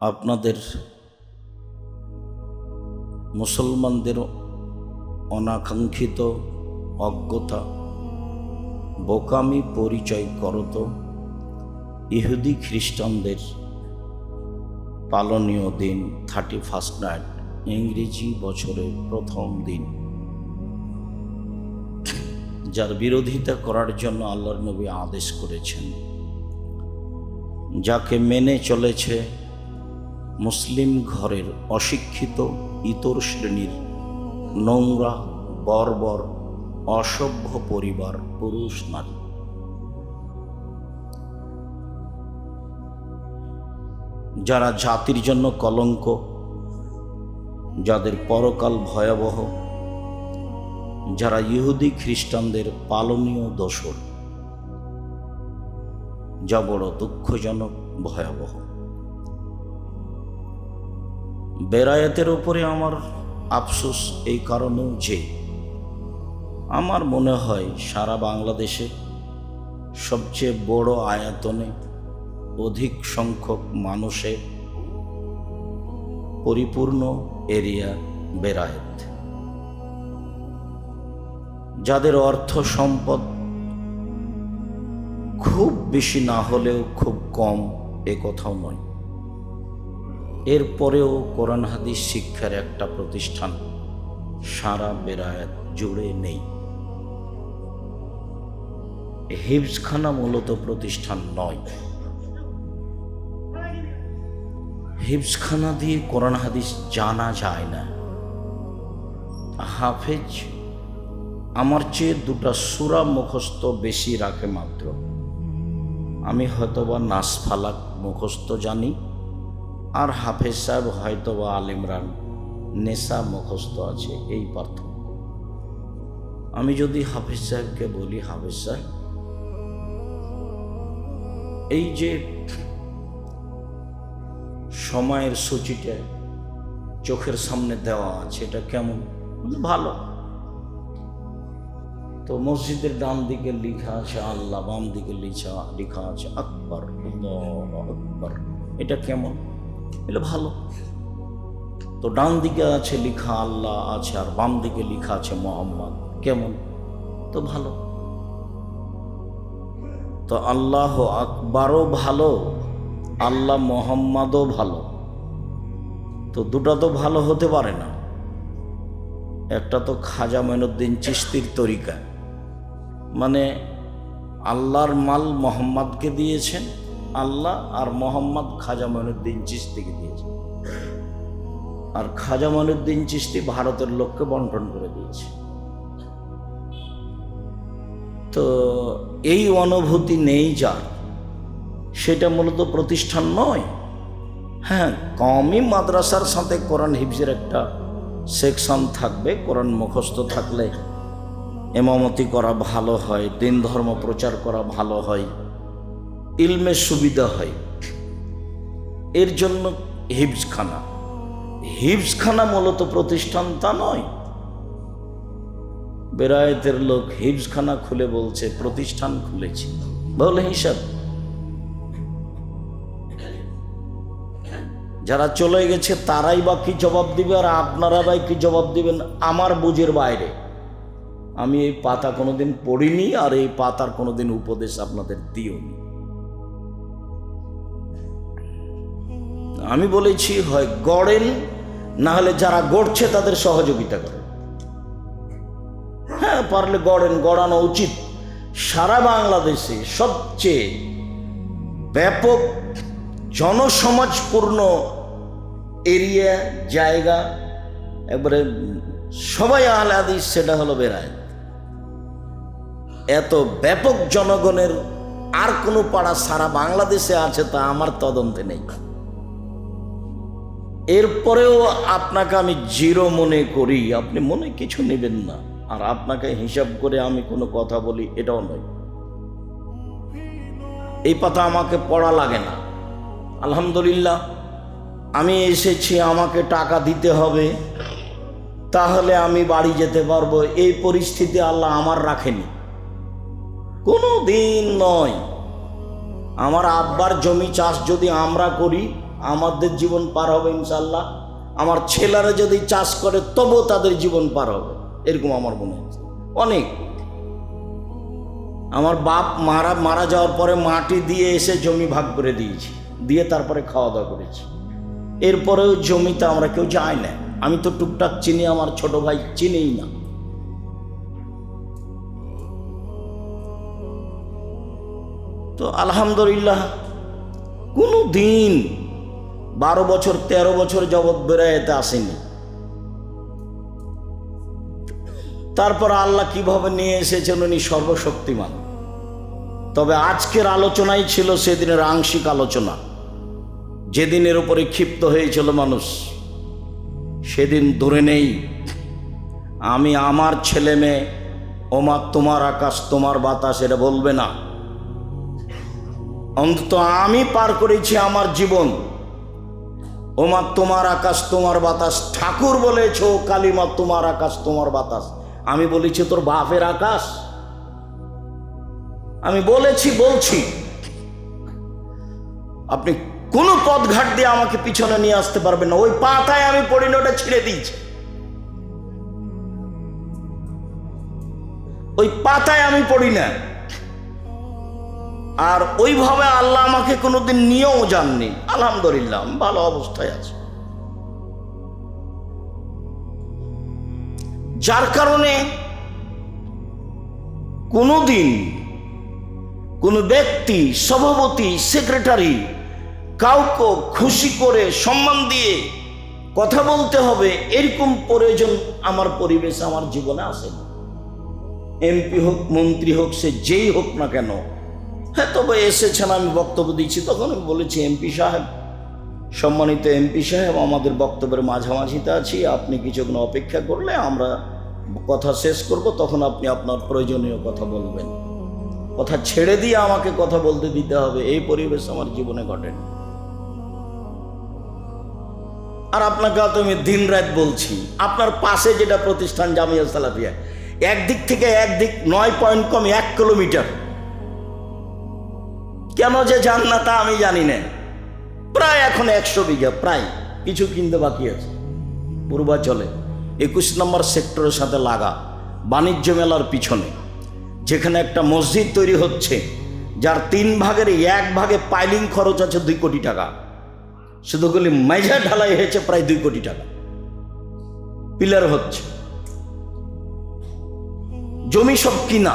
আপনাদের মুসলমানদের অনাকাঙ্ক্ষিত অজ্ঞতা বোকামি পরিচয় করত ইহুদি খ্রিস্টানদের পালনীয় দিন 31 নাইট, ইংরেজি বছরের প্রথম দিন, যার বিরোধিতা করার জন্য আল্লাহর নবী আদেশ করেছেন, যাকে মেনে চলেছে মুসলিম ঘরের অশিক্ষিত ইতর শ্রেণীর নোংরা বর্বর অসভ্য পরিবার, পুরুষ নারী। যারা জাতির জন্য কলঙ্ক, যাদের পরকাল ভয়াবহ, যারা ইহুদি খ্রিস্টানদের পালনীয় দোসর, যা বড় দুঃখজনক, ভয়াবহ। বেরায়েতের উপরে আমার আফসোস এই কারণেও যে আমার মনে হয় সারা বাংলাদেশে সবচেয়ে বড় আয়তনে অধিক সংখ্যক মানুষের পরিপূর্ণ এরিয়া বেরায়েত, যাদের অর্থ সম্পদ খুব বেশি না হলেও খুব কম, এ কথাও নয়। এরপরেও কোরআন হাদিস শিক্ষার একটা প্রতিষ্ঠান সারা বেরায়েত জুড়ে নেই। হিফজখানা মূলত প্রতিষ্ঠান নয়। হিফজখানা দিয়ে কোরআন হাদিস জানা যায় না। হাফেজ আমার চেয়ে 2টা সূরা মুখস্থ বেশি রাখে মাত্র। আমি হয়তোবা নাস ফালাক মুখস্থ জানি, আর হাফেজ সাহেব হয়তোবা আল ইমরান নেশা মুখস্থ আছে, এই পার্থক্য। আমি যদি হাফেজ সাহেবকে বলি, হাফেজ সাহেব, এই যে সময়ের সূচিটা চোখের সামনে দেওয়া আছে, এটা কেমন? ভালো। তো মসজিদের ডান দিকে লেখা আছে আল্লাহ, বাম দিকে লেখা আছে আকবর, আল্লাহু আকবর, এটা কেমন? এটা ভালো। তো ডান দিকে আছে লেখা আল্লাহ আছে, আর বাম দিকে লেখা আছে মোহাম্মদ, কেমন? তো ভালো। তো আল্লাহ আকবরও ভালো, আল্লাহ মোহাম্মদও ভালো। তো 2টা তো ভালো হতে পারে না। একটা তো খাজা মঈনুদ্দিন চিশতির তরিকা, মানে আল্লাহর মাল মোহাম্মদকে দিয়েছেন আল্লাহ, আর মোহাম্মদ খাজা মঈনুদ্দিন চিশতিকে দিয়েছেন, আর খাজা মঈনুদ্দিন চিশতি ভারতের লোককে বন্টন করে দিয়েছে। তো এই অনুভূতি নেই যার, সেটা মূলত প্রতিষ্ঠান নয়। হ্যাঁ, কওমি মাদ্রাসার সাথে কোরআন হিফজের একটা সেকশন থাকবে। কোরআন মুখস্থ থাকলে ইমামতি করা ভালো হয়, দিন ধর্ম প্রচার করা ভালো হয়, ইলমের সুবিধা হয়। এর জন্য হিফজখানা মূলত প্রতিষ্ঠান তা নয়। বেরায়েতের লোক হিফজখানা খুলে বলছে প্রতিষ্ঠান খুলেছে, বলে হিসাব। যারা চলে গেছে তারাই বা কি জবাব দিবে, আর আপনারা বা কি জবাব দিবেন আমার বুঝের বাইরে। আমি এই পাতা কোনোদিন পড়িনি, আর এই পাতার কোনোদিন উপদেশ আপনাদের দিওনি। আমি বলেছি হয় গড়েন, না হলে যারা গড়ছে তাদের সহযোগিতা করেন। হ্যাঁ, পারলে গড়েন, গড়ানো উচিত। সারা বাংলাদেশে সবচেয়ে ব্যাপক জনসমাজপূর্ণ এরিয়া, জায়গা, একবারে সবাই আহলে হাদিস, সেটা হলো বেরায়েত। এত ব্যাপক জনগণের আর কোনো পাড়া সারা বাংলাদেশে আছে তা আমার তদন্তে নেই। এরপরেও আপনাকে আমি জিরো মনে করি, আপনি মনে কিছু নেবেন না। আর আপনাকে হিসাব করে আমি কোনো কথা বলি, এটাও নয়। এই পাতা আমাকে পড়া লাগে না, আলহামদুলিল্লাহ। আমি এসেছি, আমাকে টাকা দিতে হবে, তাহলে আমি বাড়ি যেতে পারবো, এই পরিস্থিতি আল্লাহ আমার রাখেনি, কোনো দিন নয়। আমার আব্বার জমি চাষ যদি আমরা করি, আমাদের জীবন পার হবে ইনশাল্লাহ। আমার ছেলেরা যদি চাষ করে তবুও তাদের জীবন পার হবে, এরকম আমার মনে হচ্ছে। অনেক আমার বাপ মারা যাওয়ার পরে মাটি দিয়ে এসে জমি ভাগ করে দিয়েছি, দিয়ে তারপরে খাওয়া দাওয়া করেছি। এরপরেও জমিতে আমরা কেউ যাই না। আমি তো টুকটাক চিনি, আমার ছোট ভাই চিনেই না। তো আলহামদুলিল্লাহ কোনো দিন 12 বছর 13 বছর যাবৎ বেড়াইতে আসেনি। তারপর আল্লাহ কিভাবে নিয়ে এসেছেন, উনি সর্বশক্তিমান। তবে আজকের আলোচনাই ছিল সেদিনের আংশিক আলোচনা। যেদিনের উপরে ক্ষিপ্ত হয়েছিল মানুষ, সেদিন দূরে নেই। আমি আমার ছেলে মেয়ে ওমা তোমার আকাশ তোমার বাতাস এটা বলবে না। অন্তত আমি পার করেছি আমার জীবন ওমা তোমার আকাশ তোমার বাতাস। ঠাকুর বলেছ কালিমা তোমার আকাশ তোমার বাতাস। আমি বলেছি তোর বাপের আকাশ? আমি বলছি আপনি কোন পথঘাট দিয়ে আমাকে পিছনে নিয়ে আসতে পারবেন না। ওই পাতায় আমি পড়িনি, ওটা ছিঁড়ে দিয়েছি। ওই পাতায় আমি পড়ি না। আর ওইভাবে আল্লাহ আমাকে কোনোদিন নিয়েও যাননি। আলহামদুলিল্লাহ আমি ভালো অবস্থায় আছি। যার কারণে কোনোদিন কোনো ব্যক্তি, সভাপতি, সেক্রেটারি কাউকে খুশি করে সম্মান দিয়ে কথা বলতে হবে এরকম প্রয়োজন আমার পরিবেশে আমার জীবনে আসে না। এমপি হোক মন্ত্রী হোক সে যেই হোক না কেন, হ্যাঁ তবে এসেছেন আমি বক্তব্য দিচ্ছি, তখন আমি বলেছি এমপি সাহেব, সম্মানিত এমপি সাহেব আমাদের বক্তব্যের মাঝামাঝিতে আছি, আপনি কিছুক্ষণ অপেক্ষা করলে আমরা কথা শেষ করব, তখন আপনি আপনার প্রয়োজনীয় কথা বলবেন। কথা ছেড়ে দিয়ে আমাকে কথা বলতে দিতে হবে, এই পরিবেশ আমার জীবনে ঘটেনি। আর আপনাকে তো আমি দিন রাত বলছি, আপনার পাশে যেটা প্রতিষ্ঠান জামিয়া সালাফিয়া, একদিক থেকে একদিক 9 পয়েন্ট কম 1 কিলোমিটার। কেন যে যান না তা আমি জানি না। প্রায় এখন 100 বিঘা, প্রায় কিছু কিনতে বাকি আছে। পূর্বাঞ্চলে 21 নম্বর সেক্টরের সাথে লাগা বাণিজ্য মেলার পিছনে, যেখানে একটা মসজিদ তৈরি হচ্ছে, যার 3 ভাগের 1 ভাগে পাইলিং খরচ আছে 2 কোটি টাকা। শুধুগুলি মেঝা ঢালাই হয়েছে প্রায় 2 কোটি টাকা। পিলার হচ্ছে, জমি সব কিনা,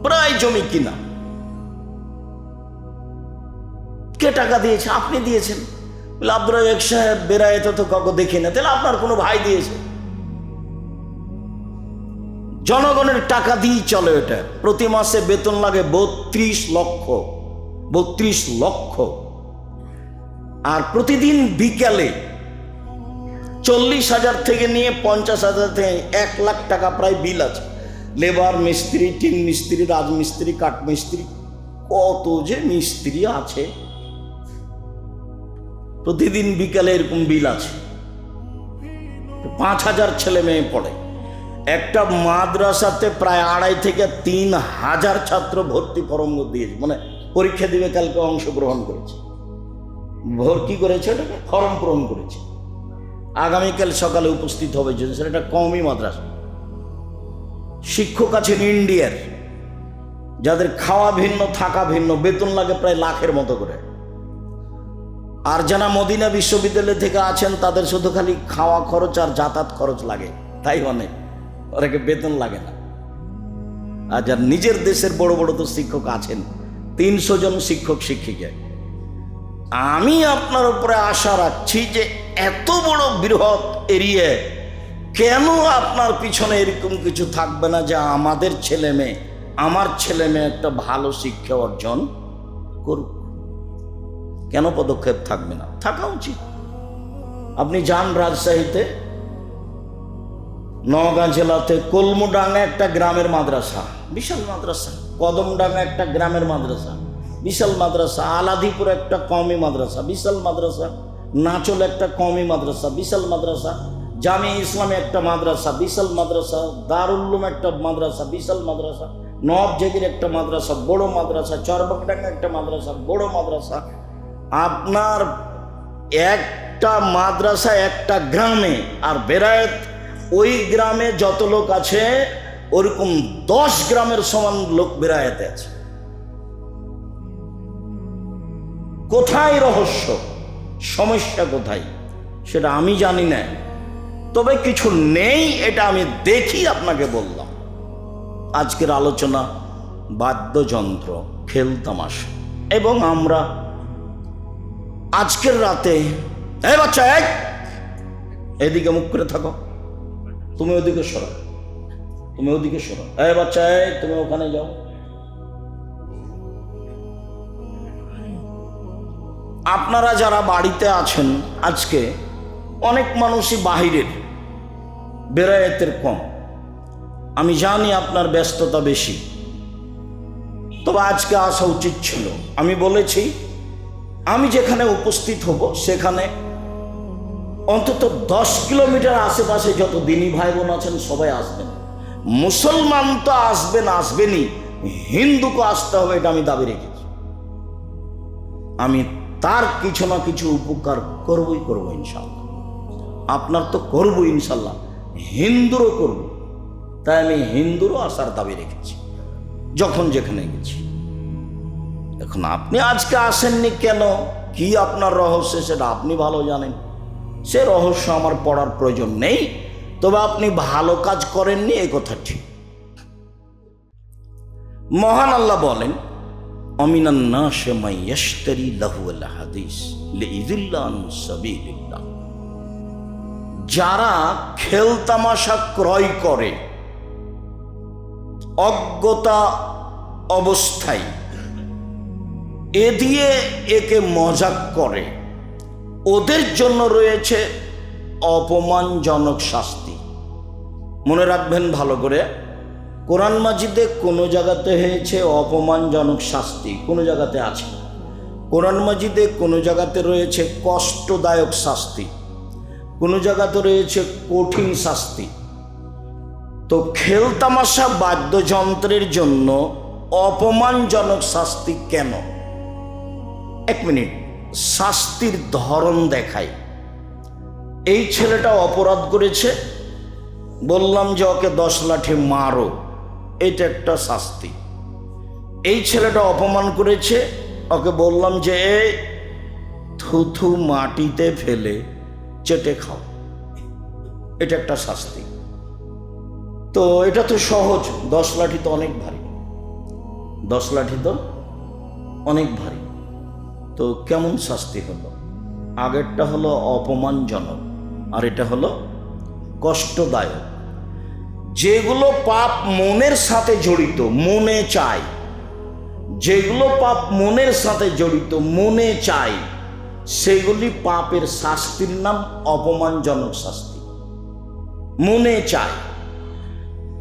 প্রায় জমি কিনা। কে টাকা দিয়েছে? আপনি দিয়েছেন। বলে আব্দুর রাজ্জাক সাহেব বেড়ায় তো কাউকে দেখে না, তাহলে আপনার কোনো ভাই দিয়েছে। জনগণের টাকা দিয়েই চলে এটা। প্রতি মাসে বেতন লাগে 32 লক্ষ, 32 লক্ষ। আর প্রতিদিন বিকালে 40,000 থেকে নিয়ে 50,000 থেকে 1 লাখ টাকা প্রায় বিল আছে। লেবার মিস্ত্রি, টিন মিস্ত্রি, রাজমিস্ত্রি, কাঠমিস্ত্রি, কত যে মিস্ত্রি আছে, প্রতিদিন বিকালে এরকম বিল আছে। 5,000 ছেলে মেয়ে পড়ে। একটা মাদ্রাসাতে প্রায় 2.5 থেকে 3,000 ছাত্র ভর্তি ফরম দিয়েছে, মানে পরীক্ষা দিবে কালকে অংশগ্রহণ করেছে, ভর্তি করেছে, ওটাকে ফর্ম পূরণ করেছে, আগামীকাল সকালে উপস্থিত হবে। সেটা কওমি মাদ্রাসা। শিক্ষক আছেন ইন্ডিয়ার, যাদের খাওয়া ভিন্ন থাকা ভিন্ন, বেতন লাগে প্রায় লাখের মতো করে। আর যারা মদিনা বিশ্ববিদ্যালয় থেকে আছেন তাদের শুধু খালি খাওয়া খরচ আর যাতায়াত খরচ লাগে, তাই অনেক, ওরাকে বেতন লাগে না। আর যার নিজের দেশের বড় বড় তো শিক্ষক আছেন, 300 জন শিক্ষক শিক্ষিকা। আমি আপনার উপরে আশা রাখছি যে এত বড় বৃহৎ এরিয়া কেন আপনার পিছনে এরকম কিছু থাকবে না যে আমাদের ছেলে মেয়ে, আমার ছেলে মেয়ে একটা ভালো শিক্ষা অর্জন করুক? কেন পদক্ষেপ থাকবে না? থাকা উচিত। আপনি যান রাজশাহীতে, নওগাঁ জেলাতে কলমুডাঙ্গা একটা গ্রামের মাদ্রাসা, বিশাল মাদ্রাসা। কদমডাঙ্গা একটা গ্রামের মাদ্রাসা, বিশাল মাদ্রাসা। আলাদিপুর একটা কওমি মাদ্রাসা, বিশাল মাদ্রাসা। নাচল একটা কওমি মাদ্রাসা, বিশাল মাদ্রাসা। জামিয়া ইসলামে একটা মাদ্রাসা, বিশাল মাদ্রাসা। দারুল উলুম একটা মাদ্রাসা, বিশাল মাদ্রাসা। নবজেগির একটা মাদ্রাসা, বড় মাদ্রাসা। চরবাগডাঙ্গা একটা মাদ্রাসা, বড় মাদ্রাসা। আপনার একটা মাদ্রাসা একটা গ্রামে, আর বেরায়েত ওই গ্রামে যত লোক আছে ওরকম 10 গ্রামের সমান লোক বেরায়েতে আছে। কোথায় রহস্য, সমস্যা কোথায় সেটা আমি জানি না, তবে কিছু নেই এটা আমি দেখি আপনাকে বললাম। আজকের আলোচনা বাদ্যযন্ত্র, খেলতামাশা। এবং আমরা আজকের রাতে, এই বাচ্চা এদিকে মুখ করে থাকো, তুমি ওদিকে সরো, তুমি ওদিকে সরো, এই বাচ্চা তুমি ওখানে যাও। আপনারা যারা বাড়িতে আছেন, আজকে অনেক মানুষই বাহিরের, বেরায়েতের কম। আমি জানি আপনার ব্যস্ততা বেশি, তবে আজকে আসা উচিত ছিল। আমি বলেছি আমি যেখানে উপস্থিত হব সেখানে অন্তত 10 কিলোমিটার আশেপাশে যত দিনী ভাই বোন আছেন সবাই আসবেন। মুসলমান তো আসবেনই, হিন্দুকে আসতে হবে, এটা আমি দাবি রেখেছি। আমি তার কিছু না কিছু উপকার করবো ইনশাল্লাহ। আপনার তো করবো ইনশাল্লাহ, হিন্দুরও করব। তাই আমি হিন্দুরও আসার দাবি রেখেছি যখন যেখানে গেছি। এখন আপনি আজকে আসেননি কেন, কি আপনার রহস্য সেটা আপনি ভালো জানেন। সে রহস্য আমার পড়ার প্রয়োজন নেই, তবে আপনি ভালো কাজ করেননি এই কথা ঠিক। মহান আল্লাহ বলেন, অমিনান নাসি মান ইয়াশতারি লাহুল হাদিস লিইযিল্লা আন সাবিলিল্লাহ। যারা খেলতামাশা ক্রয় করে অজ্ঞতা অবস্থায়, এ দিয়ে একে মজাক করে, ওদের জন্য রয়েছে অপমানজনক শাস্তি। মনে রাখবেন ভালো করে, কোরআন মাজিদে কোনো জায়গাতে হয়েছে অপমানজনক শাস্তি, কোনো জায়গাতে আছে। কোরআন মাজিদে কোনো জায়গাতে রয়েছে কষ্টদায়ক শাস্তি, কোনো জায়গাতে রয়েছে কঠিন শাস্তি। তো খেলতামাশা বাদ্যযন্ত্রের জন্য অপমানজনক শাস্তি কেন? 1 মিনিট, শাস্তির ধরন দেখায়। এই ছেলেটা অপরাধ করেছে, বললাম যে ওকে 10 লাঠি মারো, এটা একটা শাস্তি। এই ছেলেটা অপমান করেছে, ওকে বললাম যে থুথু মাটিতে ফেলে চেটে খাও, এটা একটা শাস্তি। তো এটা তো সহজ, 10 লাঠি তো অনেক ভারী, 10 লাঠি তো অনেক ভারী। তো কেমন শাস্তি হলো? আগেরটা হলো অপমানজনক, আর এটা হলো কষ্টদায়ক। যেগুলো পাপ মনের সাথে জড়িত, মনে চাই, যেগুলো পাপ মনের সাথে জড়িত, মনে চাই, সেগুলি পাপের শাস্তির নাম অপমানজনক শাস্তি। মনে চাই,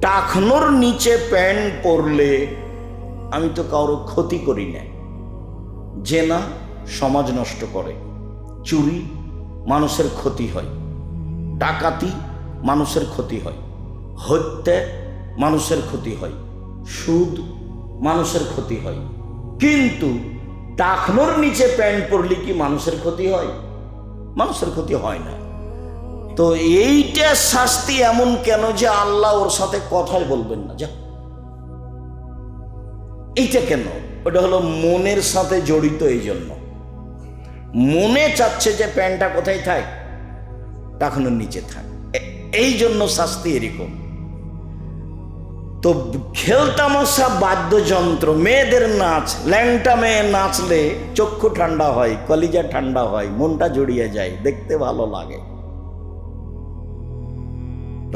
টাকনোর নিচে প্যান্ট পরলে আমি তো কারো ক্ষতি করি না, জেনা সমাজ নষ্ট করে, চুরি মানুষের ক্ষতি হয়, ডাকাতি মানুষের ক্ষতি হয়, হত্যা মানুষের ক্ষতি হয়, সুদ মানুষের ক্ষতি হয়। কিন্তু টাকনোর নিচে প্যান্ট পরলে কি মানুষের ক্ষতি হয়? মানুষের ক্ষতি হয় না। তো এইটা শাস্তি এমন কেন যে আল্লাহ ওর সাথে কথাই বলবেন না? যা, এইটা কেন? ওটা হলো মনের সাথে জড়িত। এই জন্য মনে চাচ্ছে যে প্যান্টটা কোথায় থাক, টাকনোর নিচে থাক, এই জন্য শাস্তি এরকম। তো খেলতামশা বাদ্যযন্ত্র, মেয়েদের নাচ, ল্যাংটা মেয়ে নাচলে চক্ষু ঠান্ডা হয়, কলিজা ঠান্ডা হয়, মনটা জড়িয়ে যায়, দেখতে ভালো লাগে।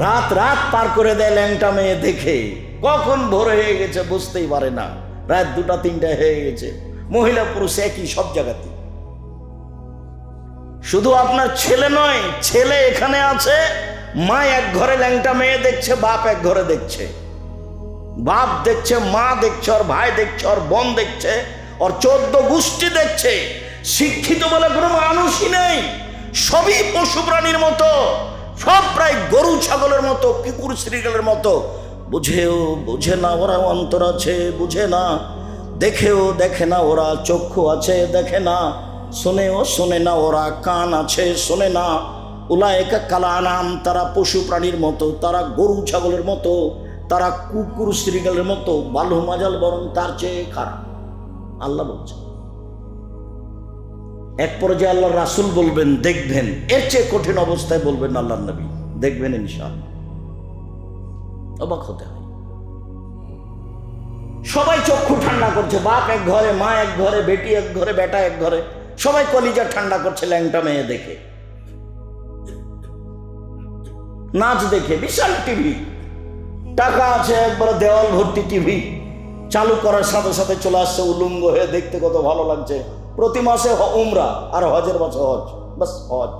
রাত রাত পার করে দেয় ল্যাংটা মেয়ে দেখে, কখন ভোর হয়ে গেছে বুঝতেই পারে না, রাত 2টা 3টা হয়ে গেছে। মহিলা পুরুষ একই, সব জায়গাতে। শুধু আপনার ছেলে নয়, ছেলে এখানে আছে, মা এক ঘরে ল্যাংটা মেয়ে দেখছে, বাপ এক ঘরে দেখছে, বাপ দেখছে, মা দেখছে, ওর ভাই দেখছে, ওর বোন দেখছে, ওর 14 গোষ্ঠী দেখছে। শিক্ষিত বলে কোনো মানুষই নেই, সবই পশু প্রাণীর মতো, সব প্রায় গরু ছাগলের মতো, কুকুর শ্রীগালের মতো। বুঝেও বুঝে না ওরা, অন্তর আছে বুঝে না, দেখেও দেখে না ওরা, চক্ষু আছে দেখে না, শোনেও শোনে না, ওরা কান আছে শোনে না। উলায়েকা কাল আনাম, তারা পশু প্রাণীর মতো, তারা গরু ছাগলের মতো, তারা কুকুর শ্রীগালের মতো, বালু মাজাল বরং তার চেয়ে খারাপ। আল্লাহ বলছেন। এক পর্যায়ে আল্লাহ রাসূল বলবেন, দেখবেন এর চেয়ে কঠিন অবস্থায় বলবেন আল্লাহ নবী, দেখবেন ইনশাআল্লাহ। অবাক হতে হয়। সবাই চক্ষু ঠান্ডা করছে, বাপ এক ঘরে, মা এক ঘরে, বেটি এক ঘরে, বেটা এক ঘরে, সবাই কলিজা ঠান্ডা করছে ল্যাংটা মেয়ে দেখে, নাচ দেখে। বিশাল টিভি, টাকা আছে একবারে দেওয়াল ভর্তি টিভি, চালু করার সাথে সাথে চলে আসছে উলঙ্গ হয়ে, দেখতে কত ভালো লাগছে। প্রতি মাসে উমরা আর হজের বছর হজ, বাস হজ।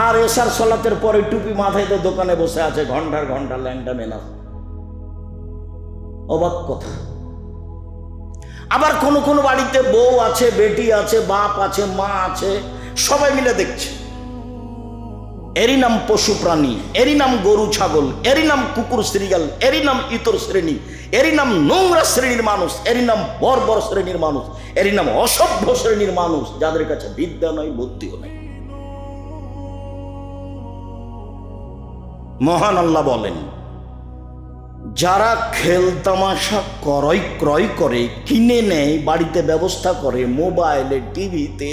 আর এশার সালাতের পরে টুপি মাথায় তো দোকানে বসে আছে ঘন্টার ঘন্টা ল্যাংটা মেনা। অবাক কথা। আবার কোন কোন বাড়িতে বউ আছে, বেটি আছে, বাপ আছে, মা আছে, সবাই মিলে দেখছে। এরই নাম পশু প্রাণী, এরই নাম গরু ছাগল, এরই নাম কুকুর শ্রীগাল, এরই নাম ইতর শ্রেণী, এরই নাম নোংরা শ্রেণীর মানুষ, এরই নাম বর্বর শ্রেণীর মানুষ, এরই নাম অসভ্য শ্রেণীর মানুষ, যাদের কাছে বিদ্যা নয়, বুদ্ধিও নেই। মহান আল্লাহ বলেন, যারা খেলতামাশা ক্রয় করে, কিনে নেয়, বাড়িতে ব্যবস্থা করে, মোবাইলে, টিভিতে,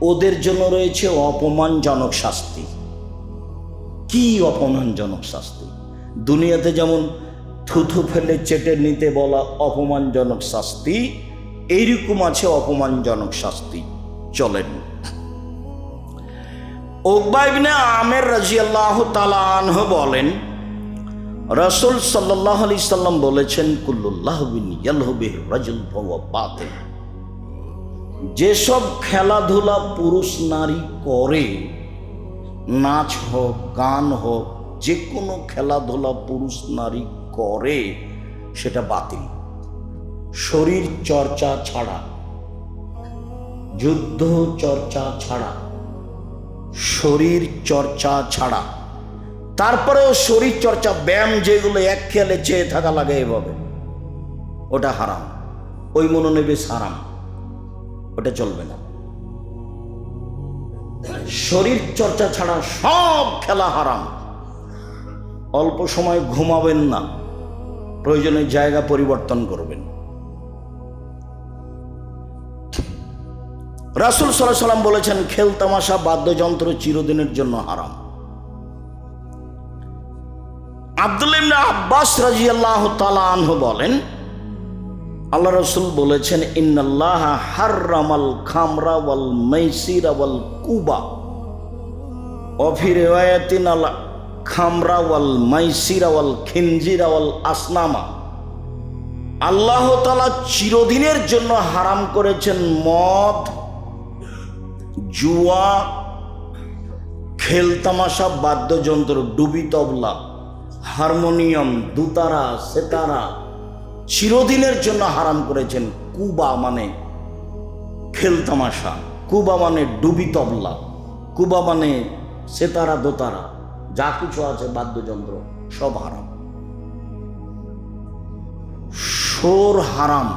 ওদের জন্য রয়েছে অপমানজনক শাস্তি। কি অপমানজনক শাস্তি? দুনিয়াতে যেমন থুথু ফেলে চেটে নিতে বলা অপমানজনক শাস্তি, এইরকম আছে অপমানজনক শাস্তি। চলেন, উকবা ইবনে আমের রাদিয়াল্লাহু তাআলা আনহু বলেন, রাসূল সাল্লাল্লাহু আলাইহি সাল্লাম বলেছেন, কুল্লু লাহবিন ইয়ালহু বিহি রাজুল ফাহুয়া বাতিল। যেসব খেলাধুলা পুরুষ নারী করে, নাচ হোক, গান হোক, যে কোনো খেলাধুলা পুরুষ নারী করে, সেটা বাতিল। শরীর চর্চা ছাড়া, যুদ্ধ চর্চা ছাড়া, শরীর চর্চা ছাড়া, তারপরেও শরীর চর্চা, ব্যায়াম যেগুলো এক খেয়ালে চেয়ে থাকা লাগে এভাবে, ওটা হারাম। ওই মনোনিবেশ হারাম, ওটা চলবে না। শরীর চর্চা ছাড়া সব খেলা হারাম। অল্প সময় ঘুমাবেন না, প্রয়োজনে জায়গা পরিবর্তন করবেন। রাসূল সাল্লাল্লাহু আলাইহি সাল্লাম বলেছেন, খেলতামাশা, বাদ্যযন্ত্র চিরদিনের জন্য হারাম। আব্দুল্লাহ ইবনে আব্বাস রাদিয়াল্লাহু তাআলা আনহু বলেন, আল্লাহ রাসূল বলেছেন, ইন্নাল্লাহা হাররামাল খামরা ওয়াল মাইসিরা ওয়াল কুবা ওয়া ফি রিওয়ায়াতিন আল খামরা ওয়াল মাইসিরা ওয়াল খিনজিরা ওয়াল আসনামা। আল্লাহ তাআলা চিরদিনের জন্য হারাম করেছেন মদ, জুয়া, খেলতামাশা, বাদ্যযন্ত্র, ডুবি তবলা, হারমোনিয়াম, দুতারা, সেতারা, চিরদিনের জন্য হারাম করেছেন। কুবা মানে খেলতামাশা, কুবা মানে ডুবি তবলা, কুবা মানে সেতারা, দোতারা, যা কিছু আছে বাদ্যযন্ত্র সব হারাম। সোর হারাম,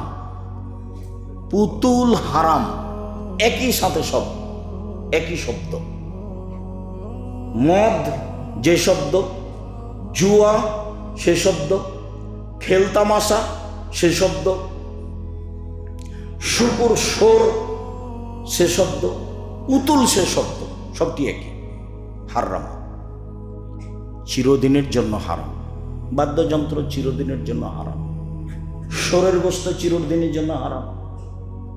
পুতুল হারাম, একই সাথে সব, একই শব্দ। মদ যে শব্দ, জুয়া সে শব্দ, খেলতামাশা সে শব্দ, শুকুর সোর সে শব্দ, পুতুল সে শব্দ, সবটি একই, হারাম, চিরদিনের জন্য হারাম। বাদ্যযন্ত্র চিরদিনের জন্য হারাম, সোরের বস্তু চিরদিনের জন্য হারাম,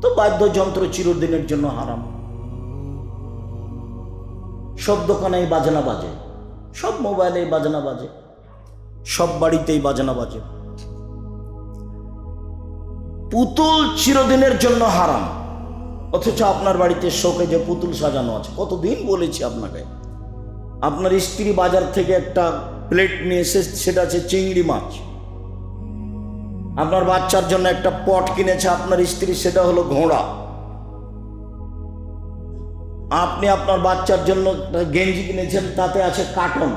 তো বাদ্যযন্ত্র চিরদিনের জন্য হারাম। সব দোকানেই বাজনা বাজে, সব মোবাইলেই বাজনা বাজে, সব বাড়িতেই বাজনা বাজে। পুতুল চিরদিনের জন্য হারাম, অথচ আপনার বাড়িতে শোকে যে পুতুল সাজানো আছে। কতদিন বলেছি আপনাকে, আপনার স্ত্রী বাজার থেকে একটা প্লেট নিয়ে এসে, সেটা আছে চিংড়ি মাছ। আপনার বাচ্চার জন্য একটা পট কিনেছে আপনার স্ত্রী, সেটা হলো ঘোড়া। আপনি আপনার বাচ্চার জন্য গেঞ্জি কিনেছেন, তাতে আছে কার্টন।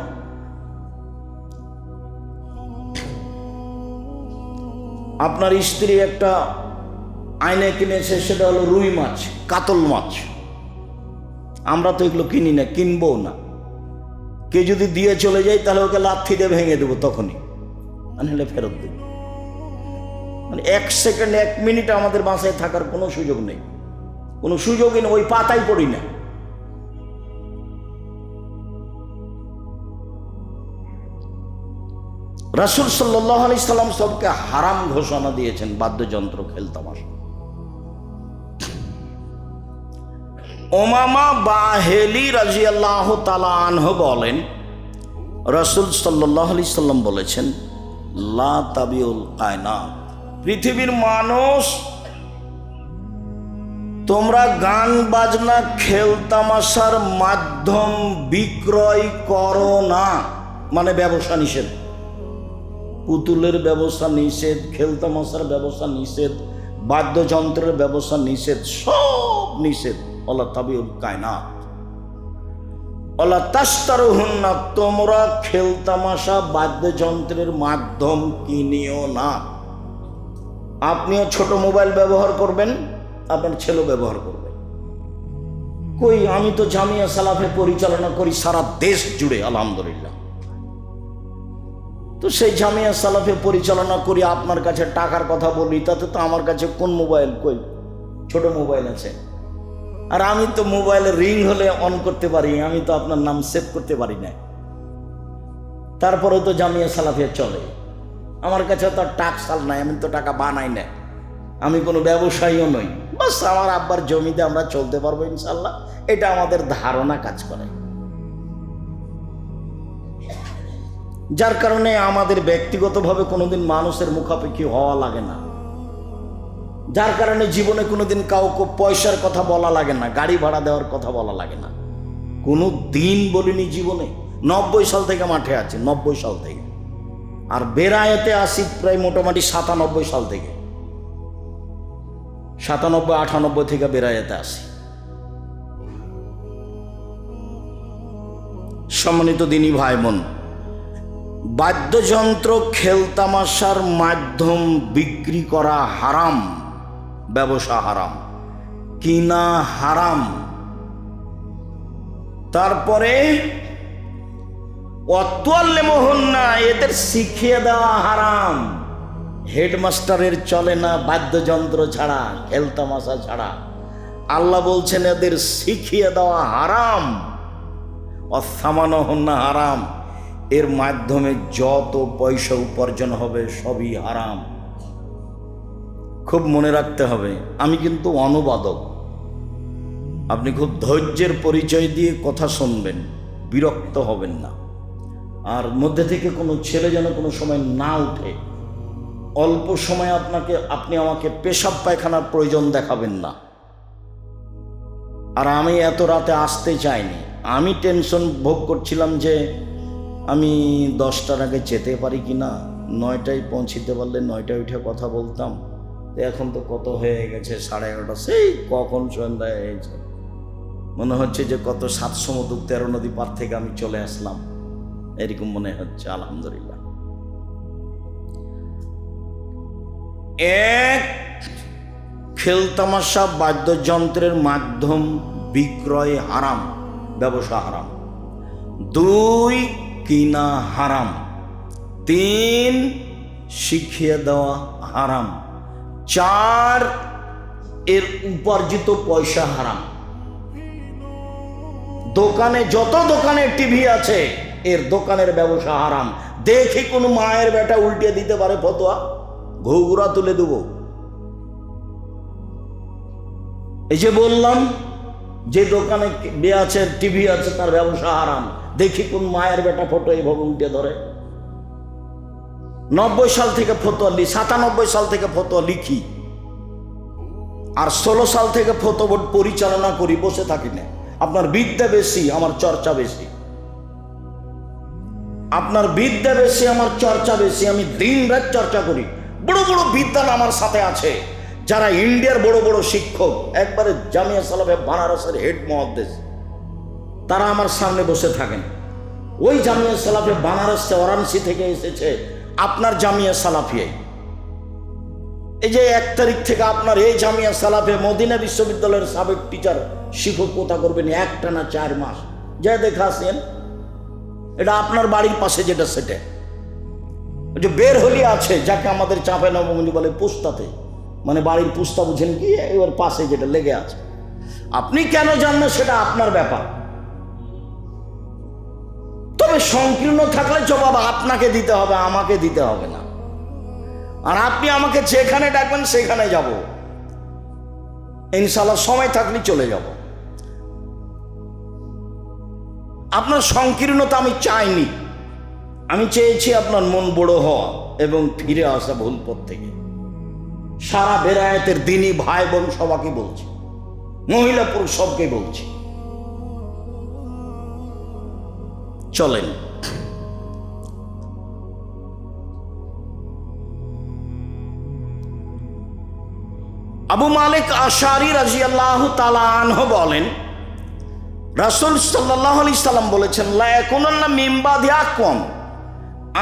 আপনার স্ত্রী একটা আয়না কিনেছে, সেটা হলো রুই মাছ, কাতল মাছ। আমরা তো এগুলো কিনি না, কিনবো না। কে যদি দিয়ে চলে যায় তাহলে ওকে লাথি দিয়ে ভেঙে দেবো তখনই, নাহলে ফেরত দেবো। মানে 1 সেকেন্ড 1 মিনিট আমাদের বাসায় থাকার কোনো সুযোগ নেই, কোনো সুযোগই নেই, ওই পাতাই পড়ি না। রাসূল সাল্লাল্লাহু আলাইহি সাল্লাম সবকে হারাম ঘোষণা দিয়েছেন বাদ্যযন্ত্র খেলতামাশা। উমামা বাহেলি রাদিয়াল্লাহু তাআলা আনহু বলেন, রাসূল সাল্লাল্লাহু আলাইহি সাল্লাম বলেছেন, লা তাবিউল কায়নাত, পৃথিবীর মানুষ তোমরা গান বাজনা খেলতামাশার মাধ্যম বিক্রয় করো না। মানে ব্যবসা নিষেধ, পুতুলের ব্যবসা নিষেধ, খেলতামাশার ব্যবসা নিষেধ, বাদ্যযন্ত্রের ব্যবসা নিষেধ, সব নিষেধ। ওয়ালা তাবিউল কায়নাত ওয়ালা তাশতারুহুন্না, তোমরা খেলতামাশা বাদ্যযন্ত্রের মাধ্যম কিনিও না। আপনিও ছোট মোবাইল ব্যবহার করবেন, আপনার ছেলেও ব্যবহার করবে। কই, আমি তো জামিয়া সালাফে পরিচালনা করি সারা দেশ জুড়ে, আলহামদুলিল্লাহ। তো সেই জামিয়া সালাফে পরিচালনা করি, আপনার কাছে টাকার কথা বলি, তাতে তো আমার কাছে কোন মোবাইল, কই ছোট মোবাইল আছে। আর আমি তো মোবাইলে রিং হলে অন করতে পারি, আমি তো আপনার নাম সেভ করতে পারি না। তারপরে তো জামিয়া সালাফে চলে, আমার কাছে তো টাকসাল নাই, আমি তো টাকা বানাই না, আমি কোনো ব্যবসায়ীও নই। বাস আমার আব্বার জমিতে আমরা চলতে পারবো ইনশাল্লাহ, এটা আমাদের ধারণা কাজ করে। যার কারণে আমাদের ব্যক্তিগতভাবে কোনোদিন মানুষের মুখাপেক্ষি হওয়া লাগে না, যার কারণে জীবনে কোনোদিন কাউকে পয়সার কথা বলা লাগে না, গাড়ি ভাড়া দেওয়ার কথা বলা লাগে না, কোনো দিন বলিনি জীবনে। 90 সাল থেকে মাঠে আছি, 90 সাল থেকে। আর বেরায়েতে আসি প্রায় মোটামুটি 97 সাল থেকে, 97-98 থেকে বেরায়েতে আসি। সম্মানিত দিনী ভাই বোন, বাদ্যযন্ত্র খেলতামাশার মাধ্যম বিক্রি করা হারাম, ব্যবসা হারাম, কিনা হারাম। তারপরে ওয়াতুআল্লিমুহুন্না, এদের শিখিয়ে দেওয়া হারাম। হেডমাস্টারের চলে না বাদ্যযন্ত্র ছাড়া, খেলতামাশা ছাড়া। আল্লাহ বলছেন এদের শিখিয়ে দেওয়া হারাম। ওয়াসামানুহুন্না হারাম, এর মাধ্যমে যত পয়সা উপার্জন হবে সবই হারাম। খুব মনে রাখতে হবে, আমি কিন্তু অনুবাদক, আপনি খুব ধৈর্যের পরিচয় দিয়ে কথা শুনবেন, বিরক্ত হবেন না। আর মধ্যে থেকে কোনো ছেলে যেন কোনো সময় না উঠে। অল্প সময় আপনি আমাকে পেশাব পায়খানার প্রয়োজন দেখাবেন না। আর আমি এত রাতে আসতে চাইনি, আমি টেনশন ভোগ করছিলাম যে আমি 10টার আগে যেতে পারি কি না, 9টায় পৌঁছিতে পারলে 9টায় উঠে কথা বলতাম। এখন তো কত হয়ে গেছে, 11:30, সেই কখন সন্ধ্যা হয়েছে। মনে হচ্ছে যে কত 7 সমুদ্র 13 নদী পার থেকে আমি চলে আসলাম, এরকম মনে হচ্ছে। আলহামদুলিল্লাহ। এক, খেলতামাশা বাদ্যযন্ত্রের মাধ্যম বিক্রয় হারাম, ব্যবসা হারাম। 2, কিনা হারাম। 3, শিখিয়ে দেওয়া হারাম। 4, এর উপার্জিত পয়সা হারাম। দোকানে যত দোকানে টিভি আছে, এর দোকানের ব্যবসা হারাম। দেখি কোনো মায়ের বেটা উল্টে দিতে পারে ফতোয়া, ঘুঘুরা তুলে দেব। এই যে বললাম, যে দোকানে আছে টিভি আছে তার ব্যবসা হারাম, দেখি কোন মায়ের বেটা ফটো এইভাবে উল্টে ধরে। 90 সাল থেকে ফতোয়া 97 সাল থেকে ফতোয়া লিখি, আর 16 সাল থেকে ফতোয়া বোর্ড পরিচালনা করি, বসে থাকি না। আপনার বিদ্যা বেশি, আমার চর্চা বেশি। আপনার বিদ্যা বেশি, আমার চর্চা বেশি। আমি দিন রাত চর্চা করি। বড় বড় বিদ্যান আমার সাথে আছে, যারা ইন্ডিয়ার বড় বড় শিক্ষক, একবারে জামিয়া সালাফে বানারসের হেড মুহাদ্দিস, তারা আমার সামনে বসে থাকেন। ওই জামিয়া সালাফে বানারস ওয়ারাণসী থেকে এসেছে আপনার জামিয়া সালাফিয়ায়। এই যে 1 তারিখ থেকে আপনার এই জামিয়া সালাফে মদিনা বিশ্ববিদ্যালয়ের সাবেক টিচার শিক্ষক কোথা করবেন একটা না 4 মাস, যা দেখা আসেন। এটা আপনার বাড়ির পাশে যেটা, সেটা যে বের হলি আছে, যাকে আমাদের চাঁপাই নবগঞ্জ বলে পুস্তাতে, মানে বাড়ির পুস্তা বুঝেন কি, এবার পাশে যেটা লেগে আছে। আপনি কেন জানেন সেটা আপনার ব্যাপার, তবে সংকীর্ণ থাকলে জবাব আপনাকে দিতে হবে, আমাকে দিতে হবে না। আর আপনি আমাকে যেখানে ডাকবেন সেখানে যাব, ইনশাআল্লাহ সময় থাকলে চলে যাব। আপনার সংকীর্ণতা আমি চাইনি, আমি চেয়েছি আপনার মন বড় হওয়া এবং ফিরে আসা ভুল পথ থেকে। সারা বেরায়েতের দিনই ভাই বোন সবাইকে বলছি, মহিলা পুরুষ সবকে বলছি, চলেন। আবু মালিক আশআরী রাদিয়াল্লাহু তাআলা আনহু বলেন, রাসূল সাল্লাল্লাহু আলাইহি সাল্লাম বলেছেন, লা ইয়াকুনান্না মিন বাদি আকওয়াম,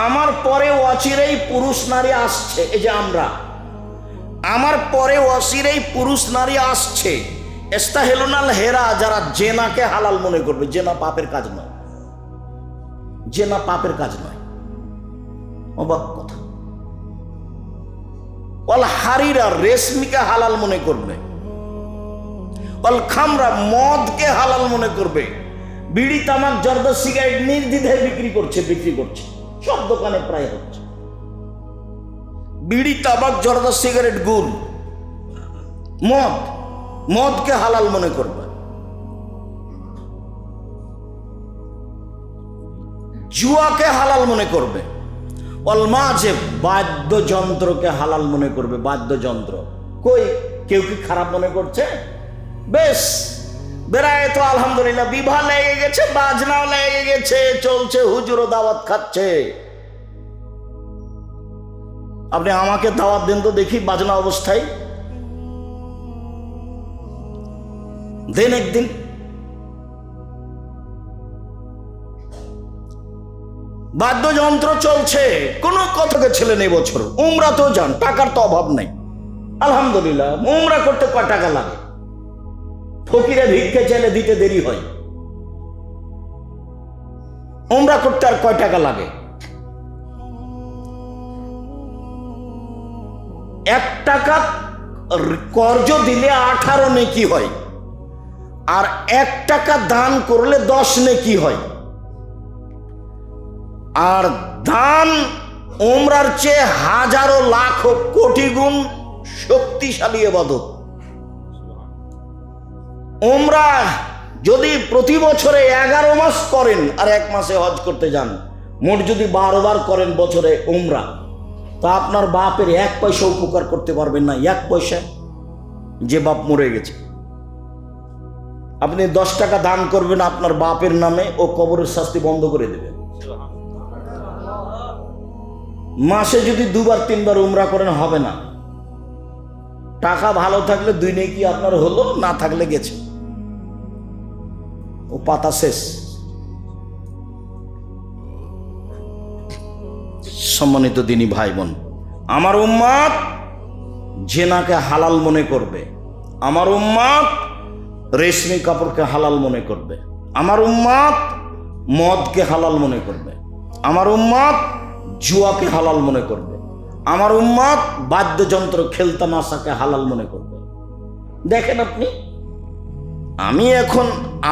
আমার পরে অচিরেই পুরুষ নারী আসছে। এই যে আমরা, আমার পরে অচিরেই পুরুষ নারী আসছে, ইস্তাহিলুনাল হেরা, যারা জেনাকে হালাল মনে করবে। জেনা পাপের কাজ নয়, জেনা পাপের কাজ নয়, অবাক কথা। ওয়াল হারিরা, রেশমিকে হালাল মনে করবে। ওয়াল খামরা, মদকে হালাল মনে করবে। বিড়ি, তামাক, জর্দা, সিগারেট নির্দ্বিধায় বিক্রি করছে, সব দোকানে প্রায় হচ্ছে। বিড়ি, তামাক, জর্দা, সিগারেট, গুড়, মদকে হালাল মনে করবে। জুয়াকে হালাল মনে করবে। ওয়াল মাজিব, বাদ্যযন্ত্রকে হালাল মনে করবে। বাদ্যযন্ত্র কই, কেউ কি খারাপ মনে করছে? বেশ, বেড়ায় তো আলহামদুলিল্লাহ, বিবাহ লেগে গেছে, বাজনাও লেগে গেছে, চলছে, হুজুরও দাওয়াত খাচ্ছে। আপনি আমাকে দাওয়াত দেন তো দেখি, বাজনা অবস্থায় দেন একদিন। বাদ্যযন্ত্র চলছে, কোন কথাকে ছেলে নেই। বছর উমরাতেও যান, টাকার তো অভাব নেই আলহামদুলিল্লাহ। উমরা করতে কয় টাকা লাগে? ফকিরে ভিক্ষে চাইলে দিতে দেরি হয়, উমরা করতে আর কয় টাকা লাগে? 1 টাকা কর্জ দিলে 18 নেকি হয়, আর 1 টাকা দান করলে 10 নেকি হয়। আর দান উমরার চেয়ে হাজারো লাখ কোটি গুণ শক্তিশালী ইবাদত। উমরা যদি প্রতি বছরে 11 মাস করেন আর 1 মাসে হজ করতে যান, মোট যদি 12 বার করেন বছরে উমরা, তা আপনার বাপের 1 পয়সা উপকার করতে পারবেন না। 1 পয়সা, যে বাপ মরে গেছে। আপনি 10 টাকা দান করবেন আপনার বাপের নামে, ও কবরের শাস্তি বন্ধ করে দেবেন। মাসে যদি 2 বার 3 বার উমরা করেন হবে না। টাকা ভালো থাকলে 2 নেকি আপনার হলো, না থাকলে গেছে, ও পাতা শেষ। সম্মানিত দিনী ভাই বোন, আমার উম্মত জেনাকে হালাল মনে করবে, আমার উম্মত রেশমি কাপড়কে হালাল মনে করবে, আমার উম্মত মদকে হালাল মনে করবে, আমার উম্মত জুয়াকে হালাল মনে করবে, আমার উম্মত বাদ্যযন্ত্র খেলতামাশাকে হালাল মনে করবে। দেখেন আপনি, আমি এখন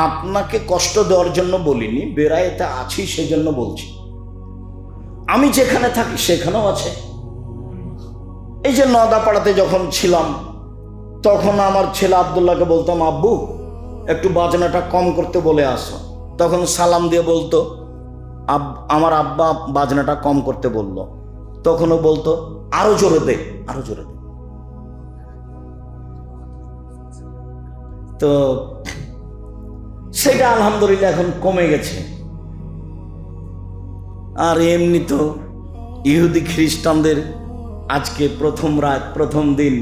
আপনাকে কষ্ট দেওয়ার জন্য বলিনি, বেড়াইতে আছি সেজন্য বলছি। আমি যেখানে থাকি সেখানেও আছে। এই যে নদাপাড়াতে যখন ছিলাম, তখন আমার ছেলে আব্দুল্লাহকে বলতাম, আব্বু একটু বাজনাটা কম করতে বলে আসো। তখন সালাম দিয়ে বলতো, আমার আব্বা বাজনাটা কম করতে বলল। তখনও বলতো, আরো জোরে দে, আরো জোরে দে। তো সেটা আলহামদুলিল্লাহ এখন কমে গেছে। আর এমনি তো ইহুদি খ্রিস্টানদের আজকে প্রথম রাত, প্রথম দিন,